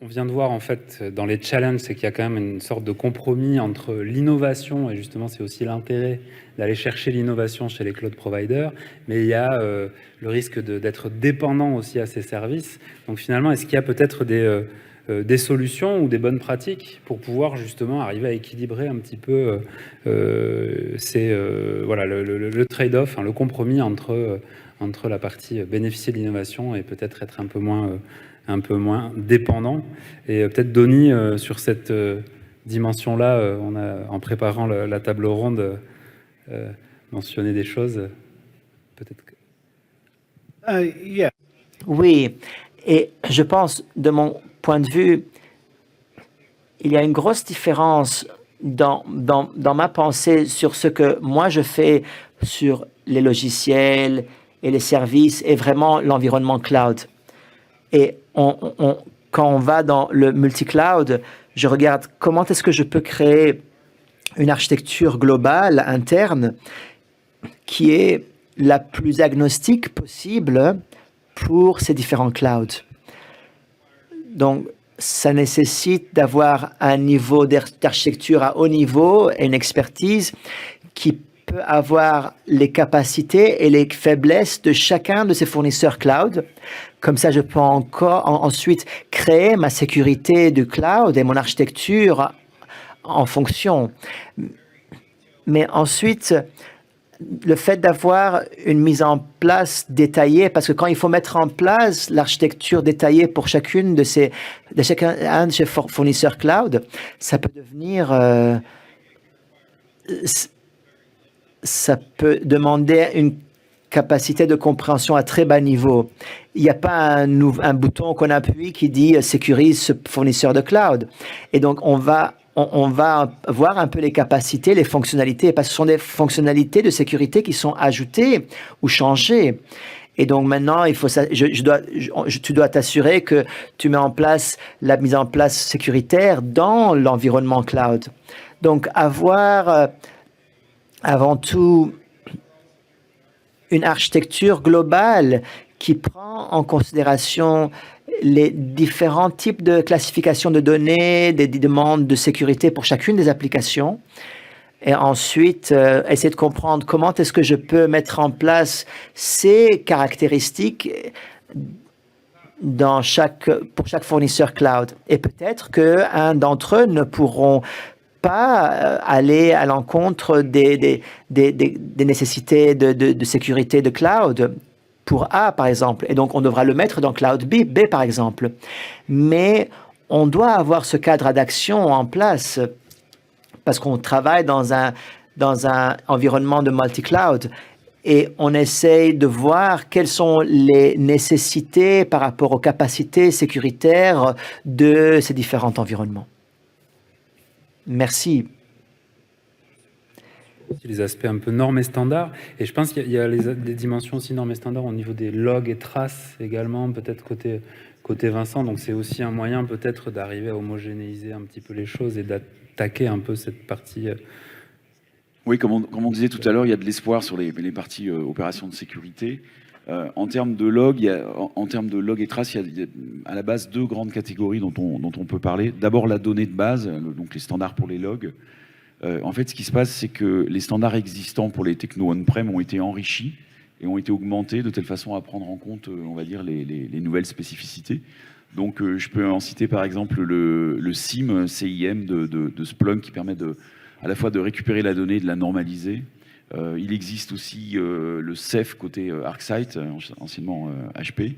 On vient de voir en fait dans les challenges, c'est qu'il y a quand même une sorte de compromis entre l'innovation, et justement c'est aussi l'intérêt d'aller chercher l'innovation chez les cloud providers, mais il y a le risque d'être dépendant aussi à ces services. Donc finalement, est-ce qu'il y a peut-être des solutions ou des bonnes pratiques pour pouvoir justement arriver à équilibrer un petit peu voilà, le trade-off, hein, le compromis entre la partie bénéficier de l'innovation et peut-être être un peu moins dépendant. Et peut-être Donny, sur cette dimension-là, on a, en préparant la table ronde, mentionné des choses. Peut-être que... Yeah. Oui, et je pense, de mon point de vue, il y a une grosse différence dans ma pensée sur ce que moi je fais sur les logiciels et les services et vraiment l'environnement cloud. Et quand on va dans le multi-cloud, je regarde comment est-ce que je peux créer une architecture globale, interne, qui est la plus agnostique possible pour ces différents clouds. Donc, ça nécessite d'avoir un niveau d'architecture à haut niveau et une expertise qui peut avoir les capacités et les faiblesses de chacun de ces fournisseurs cloud. Comme ça, je peux ensuite créer ma sécurité du cloud et mon architecture en fonction. Mais ensuite, le fait d'avoir une mise en place détaillée, parce que quand il faut mettre en place l'architecture détaillée pour chacun de ces fournisseurs cloud, ça peut devenir... ça peut demander une capacité de compréhension à très bas niveau. Il n'y a pas un bouton qu'on appuie qui dit « sécurise ce fournisseur de cloud ». Et donc, on va voir un peu les capacités, les fonctionnalités, parce que ce sont des fonctionnalités de sécurité qui sont ajoutées ou changées. Et donc maintenant, tu dois t'assurer que tu mets en place la mise en place sécuritaire dans l'environnement cloud. Donc, avoir avant tout une architecture globale qui prend en considération les différents types de classification de données, des demandes de sécurité pour chacune des applications. Et ensuite, essayer de comprendre comment est-ce que je peux mettre en place ces caractéristiques pour chaque fournisseur cloud. Et peut-être qu'un d'entre eux ne pourront pas aller à l'encontre des nécessités de sécurité de cloud pour A, par exemple. Et donc, on devra le mettre dans Cloud B, par exemple. Mais on doit avoir ce cadre d'action en place parce qu'on travaille dans un environnement de multi-cloud et on essaye de voir quelles sont les nécessités par rapport aux capacités sécuritaires de ces différents environnements. Merci. Les aspects un peu normes et standards. Et je pense qu'il y a des dimensions aussi normes et standards au niveau des logs et traces également, peut-être côté Vincent. Donc c'est aussi un moyen peut-être d'arriver à homogénéiser un petit peu les choses et d'attaquer un peu cette partie. Oui, comme on disait tout à l'heure, il y a de l'espoir sur les parties opérations de sécurité. En termes de log, en termes de log et traces, il y a à la base 2 grandes catégories dont on peut parler. D'abord la donnée de base, donc les standards pour les logs. En fait, ce qui se passe, c'est que les standards existants pour les technos on-prem ont été enrichis et ont été augmentés de telle façon à prendre en compte, on va dire, les nouvelles spécificités. Donc, je peux en citer par exemple le CIM de Splunk qui permet à la fois de récupérer la donnée et de la normaliser. Il existe aussi le Ceph côté ArcSight, anciennement HP,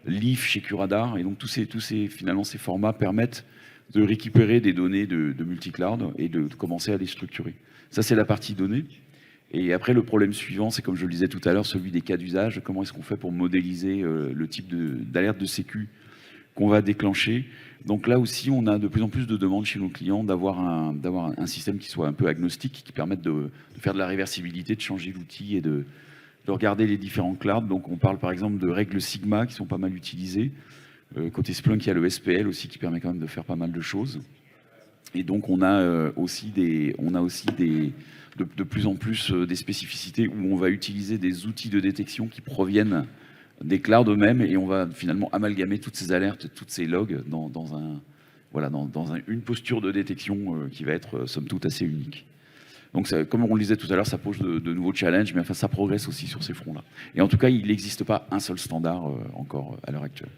Leaf chez QRadar, et donc tous ces finalement ces formats permettent de récupérer des données de multi-cloud et de commencer à les structurer. Ça, c'est la partie données. Et après, le problème suivant, c'est comme je le disais tout à l'heure, celui des cas d'usage. Comment est-ce qu'on fait pour modéliser le type d'alerte de sécu qu'on va déclencher? Donc là aussi, on a de plus en plus de demandes chez nos clients d'avoir un système qui soit un peu agnostique, qui permette de faire de la réversibilité, de changer l'outil et de regarder les différents clouds. Donc on parle par exemple de règles Sigma qui sont pas mal utilisées. Côté Splunk, il y a le SPL aussi qui permet quand même de faire pas mal de choses. Et donc on a aussi de plus en plus des spécificités où on va utiliser des outils de détection qui proviennent des clouds eux-mêmes et on va finalement amalgamer toutes ces alertes, toutes ces logs dans une posture de détection qui va être somme toute assez unique. Donc ça, comme on le disait tout à l'heure, ça pose de nouveaux challenges, mais enfin ça progresse aussi sur ces fronts-là. Et en tout cas, il n'existe pas un seul standard encore à l'heure actuelle.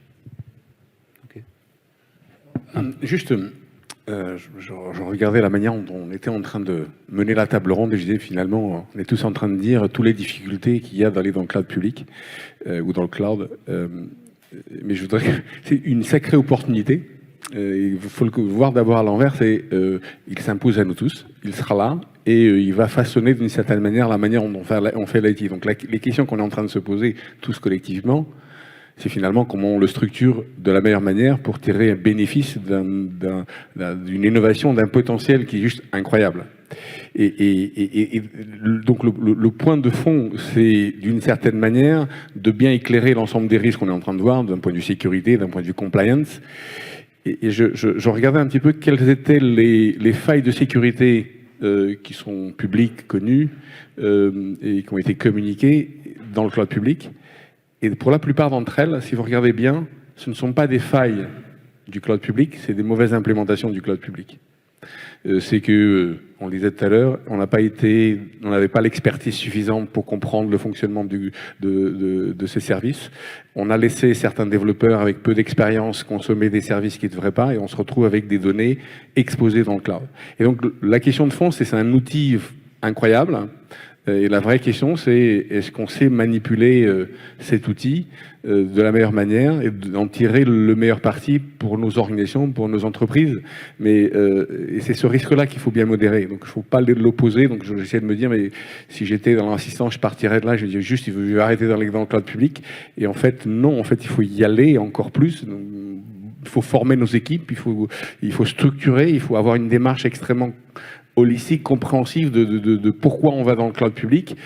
Juste, je regardais la manière dont on était en train de mener la table ronde et je disais finalement, on est tous en train de dire toutes les difficultés qu'il y a d'aller dans le cloud public ou dans le cloud. Mais je voudrais, c'est une sacrée opportunité. Il faut le voir d'abord à l'envers, il s'impose à nous tous, il sera là et il va façonner d'une certaine manière la manière dont on fait l'IT. Donc les questions qu'on est en train de se poser tous collectivement, c'est finalement comment on le structure de la meilleure manière pour tirer un bénéfice d'une innovation, d'un potentiel qui est juste incroyable. Et donc le point de fond, c'est d'une certaine manière de bien éclairer l'ensemble des risques qu'on est en train de voir, d'un point de vue sécurité, d'un point de vue compliance. Et je regardais un petit peu quelles étaient les failles de sécurité qui sont publiques, connues, et qui ont été communiquées dans le cloud public. Et pour la plupart d'entre elles, si vous regardez bien, ce ne sont pas des failles du cloud public, c'est des mauvaises implémentations du cloud public. C'est que, on le disait tout à l'heure, on n'avait pas l'expertise suffisante pour comprendre le fonctionnement de ces services. On a laissé certains développeurs avec peu d'expérience consommer des services qui ne devraient pas et on se retrouve avec des données exposées dans le cloud. Et donc la question de fond, c'est un outil incroyable. Et la vraie question, c'est est-ce qu'on sait manipuler cet outil de la meilleure manière et d'en tirer le meilleur parti pour nos organisations, pour nos entreprises. Mais et c'est ce risque-là qu'il faut bien modérer. Donc il ne faut pas l'opposer. Donc j'essaie de me dire, mais si j'étais dans l'assistance, je partirais de là. Je dis juste, il veut arrêter dans le cloud public. Et en fait, non. En fait, il faut y aller encore plus. Donc, il faut former nos équipes. Il faut structurer. Il faut avoir une démarche extrêmement holistique, compréhensive de pourquoi on va dans le cloud public.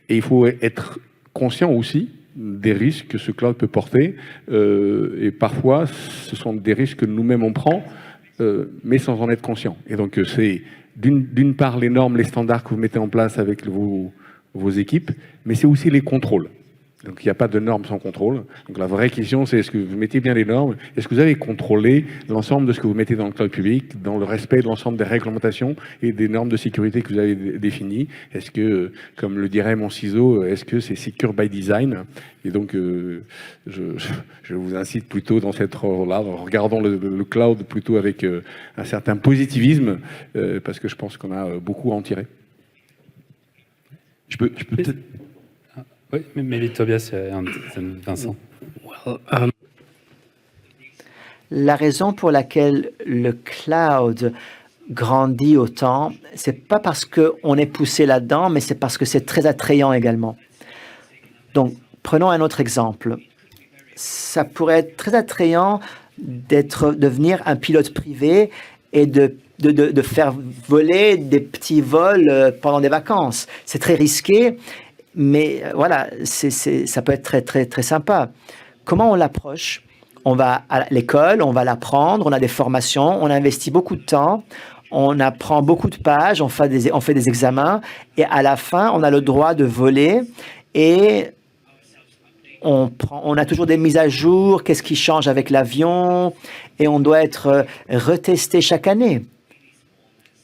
Et il faut être conscient aussi des risques que ce cloud peut porter. Et parfois, ce sont des risques que nous-mêmes on prend, mais sans en être conscient. Et donc, c'est d'une part les normes, les standards que vous mettez en place avec vos équipes, mais c'est aussi les contrôles. Donc il n'y a pas de normes sans contrôle. Donc la vraie question, c'est est-ce que vous mettez bien les normes? Est-ce que vous avez contrôlé l'ensemble de ce que vous mettez dans le cloud public, dans le respect de l'ensemble des réglementations et des normes de sécurité que vous avez définies? Est-ce que, comme le dirait mon ciseau, est-ce que c'est secure by design? Et donc je vous incite plutôt dans cette ordre-là, en regardant le cloud plutôt avec un certain positivisme, parce que je pense qu'on a beaucoup à en tirer. Je peux peut-être... Oui, mais Tobias, Vincent. La raison pour laquelle le cloud grandit autant, c'est pas parce qu'on est poussé là-dedans, mais c'est parce que c'est très attrayant également. Donc, prenons un autre exemple. Ça pourrait être très attrayant de devenir un pilote privé et de faire voler des petits vols pendant des vacances. C'est très risqué. Mais voilà, ça peut être très, très, très sympa. Comment on l'approche? On va à l'école, on va l'apprendre, on a des formations, on investit beaucoup de temps, on apprend beaucoup de pages, on fait des examens, et à la fin, on a le droit de voler et on a toujours des mises à jour, qu'est-ce qui change avec l'avion, et on doit être retesté chaque année.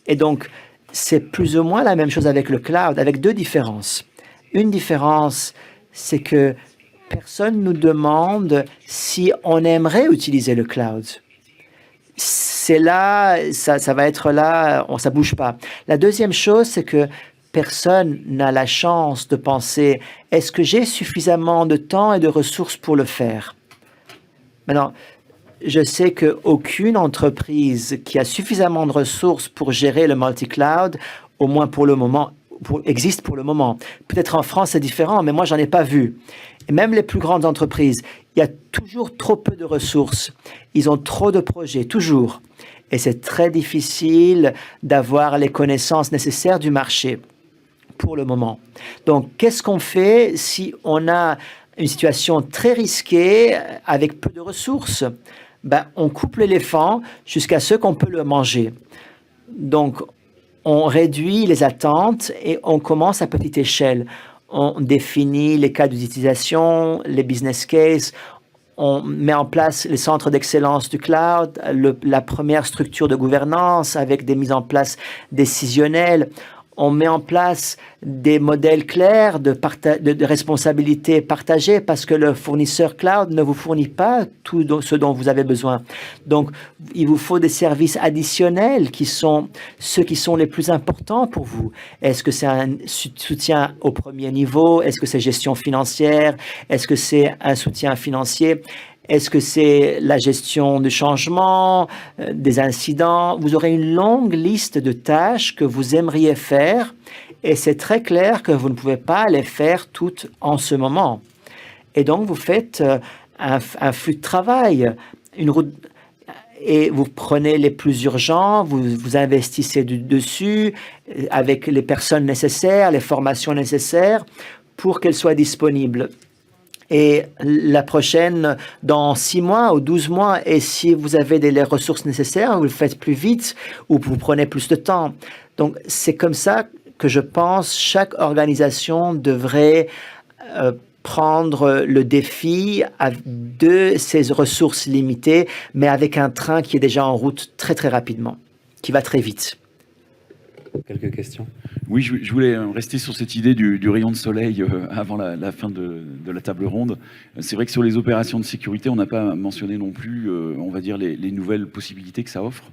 Et donc, c'est plus ou moins la même chose avec le cloud, avec deux différences. Une différence, c'est que personne nous demande si on aimerait utiliser le cloud. C'est là, ça va être là, ça bouge pas. La deuxième chose, c'est que personne n'a la chance de penser, est-ce que j'ai suffisamment de temps et de ressources pour le faire? Maintenant, je sais qu'aucune entreprise qui a suffisamment de ressources pour gérer le multi-cloud, au moins pour le moment, existe pour le moment. Peut-être en France, c'est différent, mais moi, j'en ai pas vu. Et même les plus grandes entreprises, il y a toujours trop peu de ressources. Ils ont trop de projets, toujours. Et c'est très difficile d'avoir les connaissances nécessaires du marché pour le moment. Donc, qu'est-ce qu'on fait si on a une situation très risquée avec peu de ressources? Ben, on coupe l'éléphant jusqu'à ce qu'on peut le manger. Donc, on réduit les attentes et on commence à petite échelle. On définit les cas d'utilisation, les business cases, on met en place les centres d'excellence du cloud, la première structure de gouvernance avec des mises en place décisionnelles. On met en place des modèles clairs de responsabilité partagée parce que le fournisseur cloud ne vous fournit pas tout ce dont vous avez besoin. Donc, il vous faut des services additionnels qui sont ceux qui sont les plus importants pour vous. Est-ce que c'est un soutien au premier niveau? Est-ce que c'est gestion financière? Est-ce que c'est un soutien financier? Est-ce que c'est la gestion du changement, des incidents? Vous aurez une longue liste de tâches que vous aimeriez faire et c'est très clair que vous ne pouvez pas les faire toutes en ce moment. Et donc, vous faites un flux de travail, une route, et vous prenez les plus urgents, vous investissez dessus avec les personnes nécessaires, les formations nécessaires pour qu'elles soient disponibles. Et la prochaine, dans 6 mois ou 12 mois, et si vous avez les ressources nécessaires, vous le faites plus vite ou vous prenez plus de temps. Donc, c'est comme ça que je pense chaque organisation devrait prendre le défi de ses ressources limitées, mais avec un train qui est déjà en route très, très rapidement, qui va très vite. Quelques questions? Oui, je voulais rester sur cette idée du rayon de soleil avant la fin de la table ronde. C'est vrai que sur les opérations de sécurité, on n'a pas mentionné non plus, on va dire, les nouvelles possibilités que ça offre.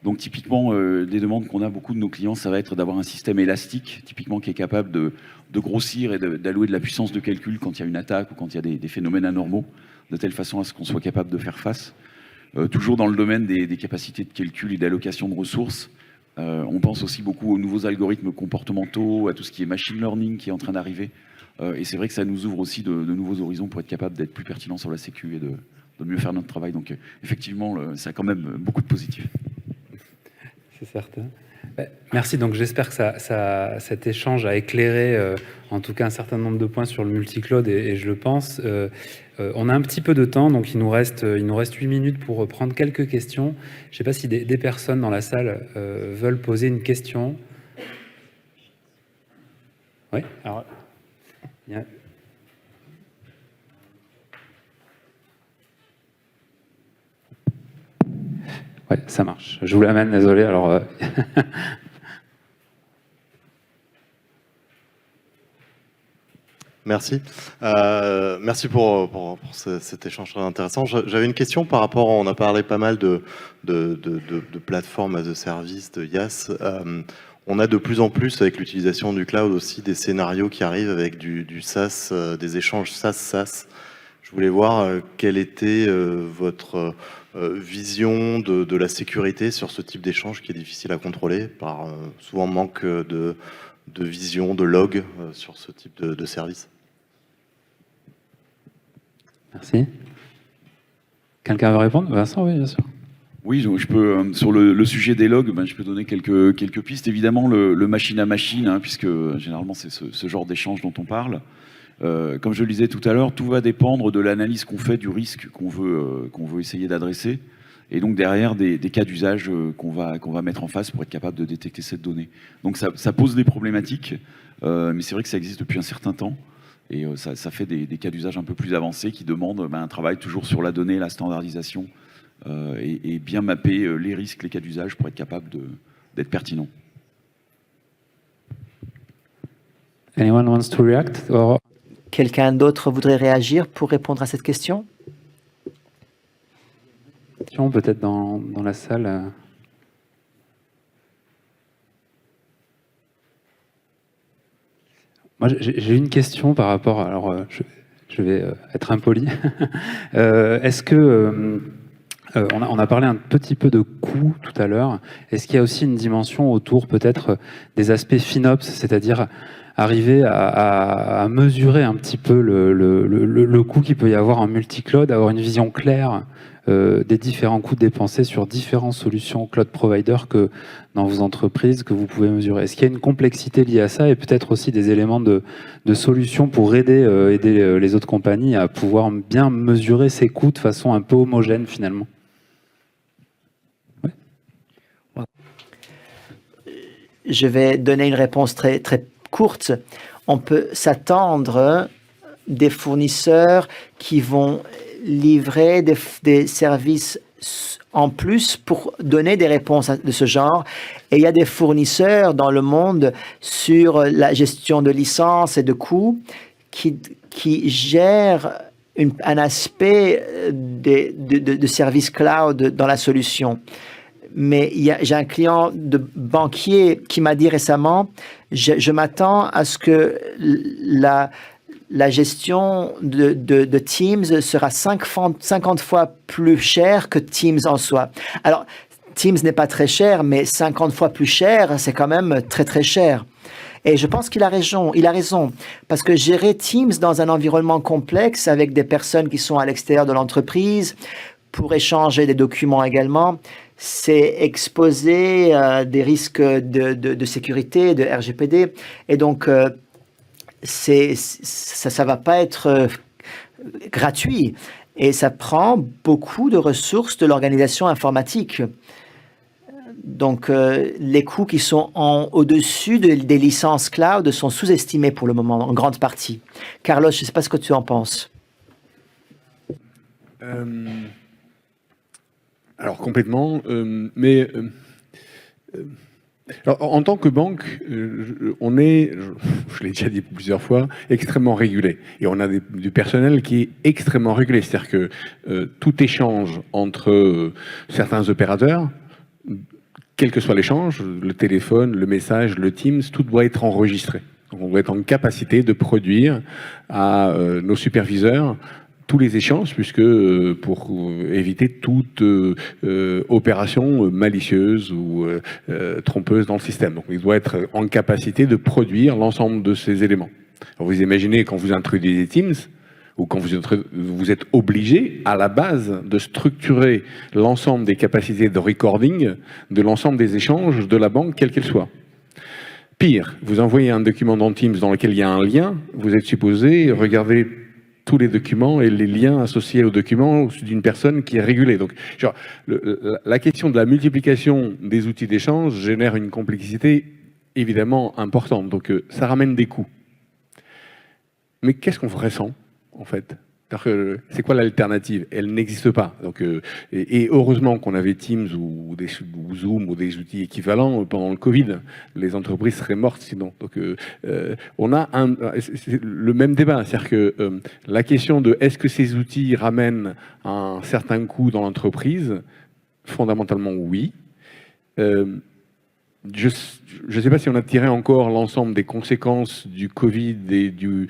Donc typiquement, des demandes qu'on a beaucoup de nos clients, ça va être d'avoir un système élastique, typiquement qui est capable de grossir et d'allouer de la puissance de calcul quand il y a une attaque ou quand il y a des phénomènes anormaux, de telle façon à ce qu'on soit capable de faire face. Toujours dans le domaine des capacités de calcul et d'allocation de ressources, on pense aussi beaucoup aux nouveaux algorithmes comportementaux, à tout ce qui est machine learning qui est en train d'arriver. Et c'est vrai que ça nous ouvre aussi de nouveaux horizons pour être capable d'être plus pertinent sur la sécu et de mieux faire notre travail. Donc effectivement, ça a quand même beaucoup de positifs. C'est certain. Merci. Donc j'espère que cet échange a éclairé en tout cas un certain nombre de points sur le multi-cloud et je le pense. On a un petit peu de temps, donc il nous reste 8 minutes pour prendre quelques questions. Je ne sais pas si des personnes dans la salle veulent poser une question. Oui, alors... Ouais, ça marche. Je vous l'amène, désolé. Alors, Merci. Merci pour cet échange très intéressant. J'avais une question par rapport, on a parlé pas mal de plateformes as a service, de IaaS. On a de plus en plus, avec l'utilisation du cloud aussi, des scénarios qui arrivent avec du SaaS, des échanges SaaS. Je voulais voir quelle était votre vision de la sécurité sur ce type d'échange qui est difficile à contrôler par souvent manque de vision, de log sur ce type de service. Merci. Quelqu'un veut répondre? Vincent, oui, bien sûr. Oui, je peux, sur le sujet des logs, je peux donner quelques pistes. Évidemment, le machine à machine, puisque généralement c'est ce genre d'échange dont on parle. Comme je le disais tout à l'heure, tout va dépendre de l'analyse qu'on fait du risque qu'on veut essayer d'adresser. Et donc derrière, des cas d'usage qu'on va mettre en face pour être capable de détecter cette donnée. Donc ça pose des problématiques, mais c'est vrai que ça existe depuis un certain temps. Et ça fait des cas d'usage un peu plus avancés qui demandent un travail toujours sur la donnée, la standardisation, et bien mapper les risques, les cas d'usage pour être capable d'être pertinent. Anyone wants to react? Or... Quelqu'un d'autre voudrait réagir pour répondre à cette question? Peut-être dans la salle. Moi, j'ai une question par rapport. Alors, je vais être impoli. Est-ce que on a parlé un petit peu de coût tout à l'heure. Est-ce qu'il y a aussi une dimension autour peut-être des aspects FinOps, c'est-à-dire arriver à mesurer un petit peu le coût qu'il peut y avoir en multi-cloud, avoir une vision claire des différents coûts dépensés sur différentes solutions cloud providers que dans vos entreprises que vous pouvez mesurer. Est-ce qu'il y a une complexité liée à ça et peut-être aussi des éléments de solutions pour aider les autres compagnies à pouvoir bien mesurer ces coûts de façon un peu homogène finalement? Ouais. Je vais donner une réponse très, très courte. On peut s'attendre des fournisseurs qui vont livrer des services en plus pour donner des réponses de ce genre. Et il y a des fournisseurs dans le monde sur la gestion de licences et de coûts qui gèrent un aspect de service cloud dans la solution. Mais j'ai un client de banquier qui m'a dit récemment, je m'attends à ce que la gestion de Teams sera 50 fois plus chère que Teams en soi. Alors, Teams n'est pas très cher, mais 50 fois plus cher, c'est quand même très très cher. Et je pense qu'il a raison, parce que gérer Teams dans un environnement complexe avec des personnes qui sont à l'extérieur de l'entreprise, pour échanger des documents également, c'est exposer des risques de sécurité, de RGPD, et donc ça va pas être gratuit et ça prend beaucoup de ressources de l'organisation informatique. Donc les coûts qui sont au-dessus des licences cloud sont sous-estimés pour le moment en grande partie. Carlos, je ne sais pas ce que tu en penses. Alors complètement, mais alors, en tant que banque, on est, je l'ai déjà dit plusieurs fois, extrêmement régulé. Et on a du personnel qui est extrêmement régulé. C'est-à-dire que tout échange entre certains opérateurs, quel que soit l'échange, le téléphone, le message, le Teams, tout doit être enregistré. Donc on doit être en capacité de produire à nos superviseurs tous les échanges, puisque pour éviter toute opération malicieuse ou trompeuse dans le système. Donc il doit être en capacité de produire l'ensemble de ces éléments. Alors, vous imaginez quand vous introduisez Teams, ou quand vous êtes obligé à la base de structurer l'ensemble des capacités de recording de l'ensemble des échanges de la banque, quelle qu'elle soit. Pire, vous envoyez un document dans Teams dans lequel il y a un lien, vous êtes supposé regarder tous les documents et les liens associés aux documents d'une personne qui est régulée. Donc, genre, la question de la multiplication des outils d'échange génère une complexité évidemment importante. Donc, ça ramène des coûts. Mais qu'est-ce qu'on ressent, en fait? C'est quoi l'alternative? Elle n'existe pas. Donc, et heureusement qu'on avait Teams ou Zoom ou des outils équivalents pendant le Covid. Les entreprises seraient mortes sinon. Donc, on a le même débat. C'est-à-dire que la question de est-ce que ces outils ramènent un certain coût dans l'entreprise? Fondamentalement, oui. Je ne sais pas si on a tiré encore l'ensemble des conséquences du Covid et du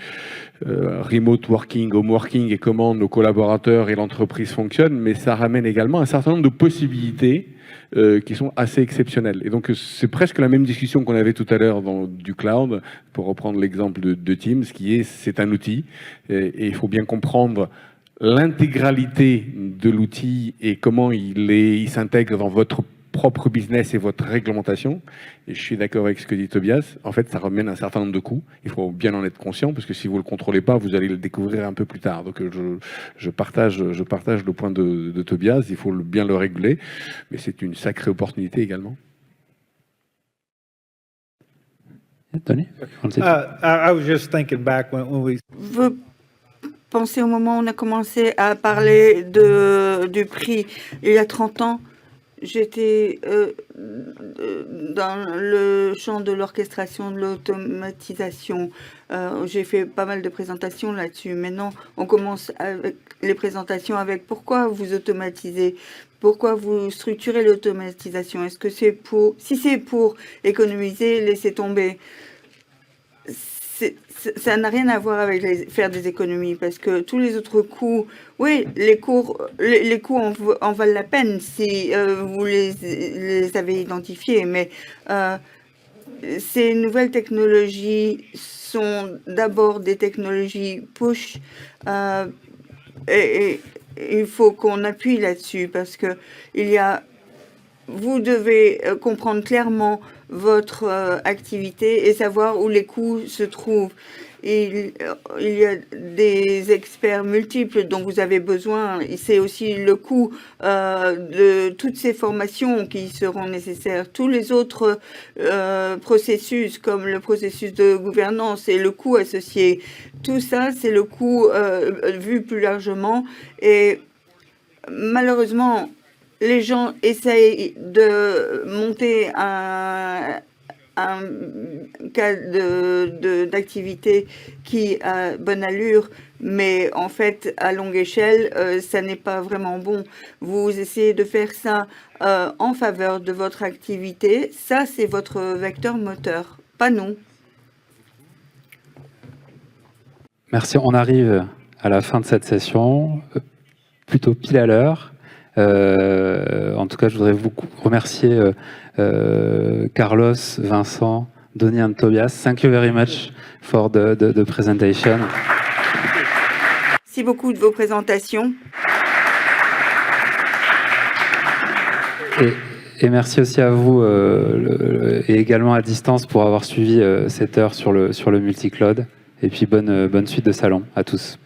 remote working, home working et comment nos collaborateurs et l'entreprise fonctionnent, mais ça ramène également un certain nombre de possibilités qui sont assez exceptionnelles. Et donc c'est presque la même discussion qu'on avait tout à l'heure du cloud, pour reprendre l'exemple de Teams, qui est c'est un outil et il faut bien comprendre l'intégralité de l'outil et comment il s'intègre dans votre propre business et votre réglementation. Et je suis d'accord avec ce que dit Tobias. En fait, ça ramène un certain nombre de coûts. Il faut bien en être conscient, parce que si vous ne le contrôlez pas, vous allez le découvrir un peu plus tard. Donc, je partage le point de Tobias. Il faut bien le réguler. Mais c'est une sacrée opportunité également. Tony? I was just thinking back when we Vous pensez au moment où on a commencé à parler du prix il y a 30 ans, j'étais dans le champ de l'orchestration, de l'automatisation. J'ai fait pas mal de présentations là-dessus. Maintenant, on commence avec les présentations avec pourquoi vous automatisez, pourquoi vous structurez l'automatisation. Est-ce que c'est pour, si c'est pour économiser, laissez tomber. Ça n'a rien à voir avec faire des économies parce que tous les autres coûts, oui, les coûts en valent la peine si vous les avez identifiés, mais ces nouvelles technologies sont d'abord des technologies push et il faut qu'on appuie là-dessus parce que vous devez comprendre clairement votre activité et savoir où les coûts se trouvent. Il y a des experts multiples dont vous avez besoin. C'est aussi le coût de toutes ces formations qui seront nécessaires. Tous les autres processus, comme le processus de gouvernance et le coût associé, tout ça, c'est le coût vu plus largement. Et malheureusement, les gens essayent de monter un cas d'activité qui a bonne allure, mais en fait, à longue échelle, ça n'est pas vraiment bon. Vous essayez de faire ça en faveur de votre activité. Ça, c'est votre vecteur moteur, pas nous. Merci, on arrive à la fin de cette session, plutôt pile à l'heure. En tout cas, je voudrais vous remercier Carlos, Vincent, Donny and Tobias. Thank you very much for the presentation. Merci beaucoup de vos présentations. Et merci aussi à vous et également à distance pour avoir suivi cette heure sur le multi-cloud. Et puis bonne suite de salon à tous.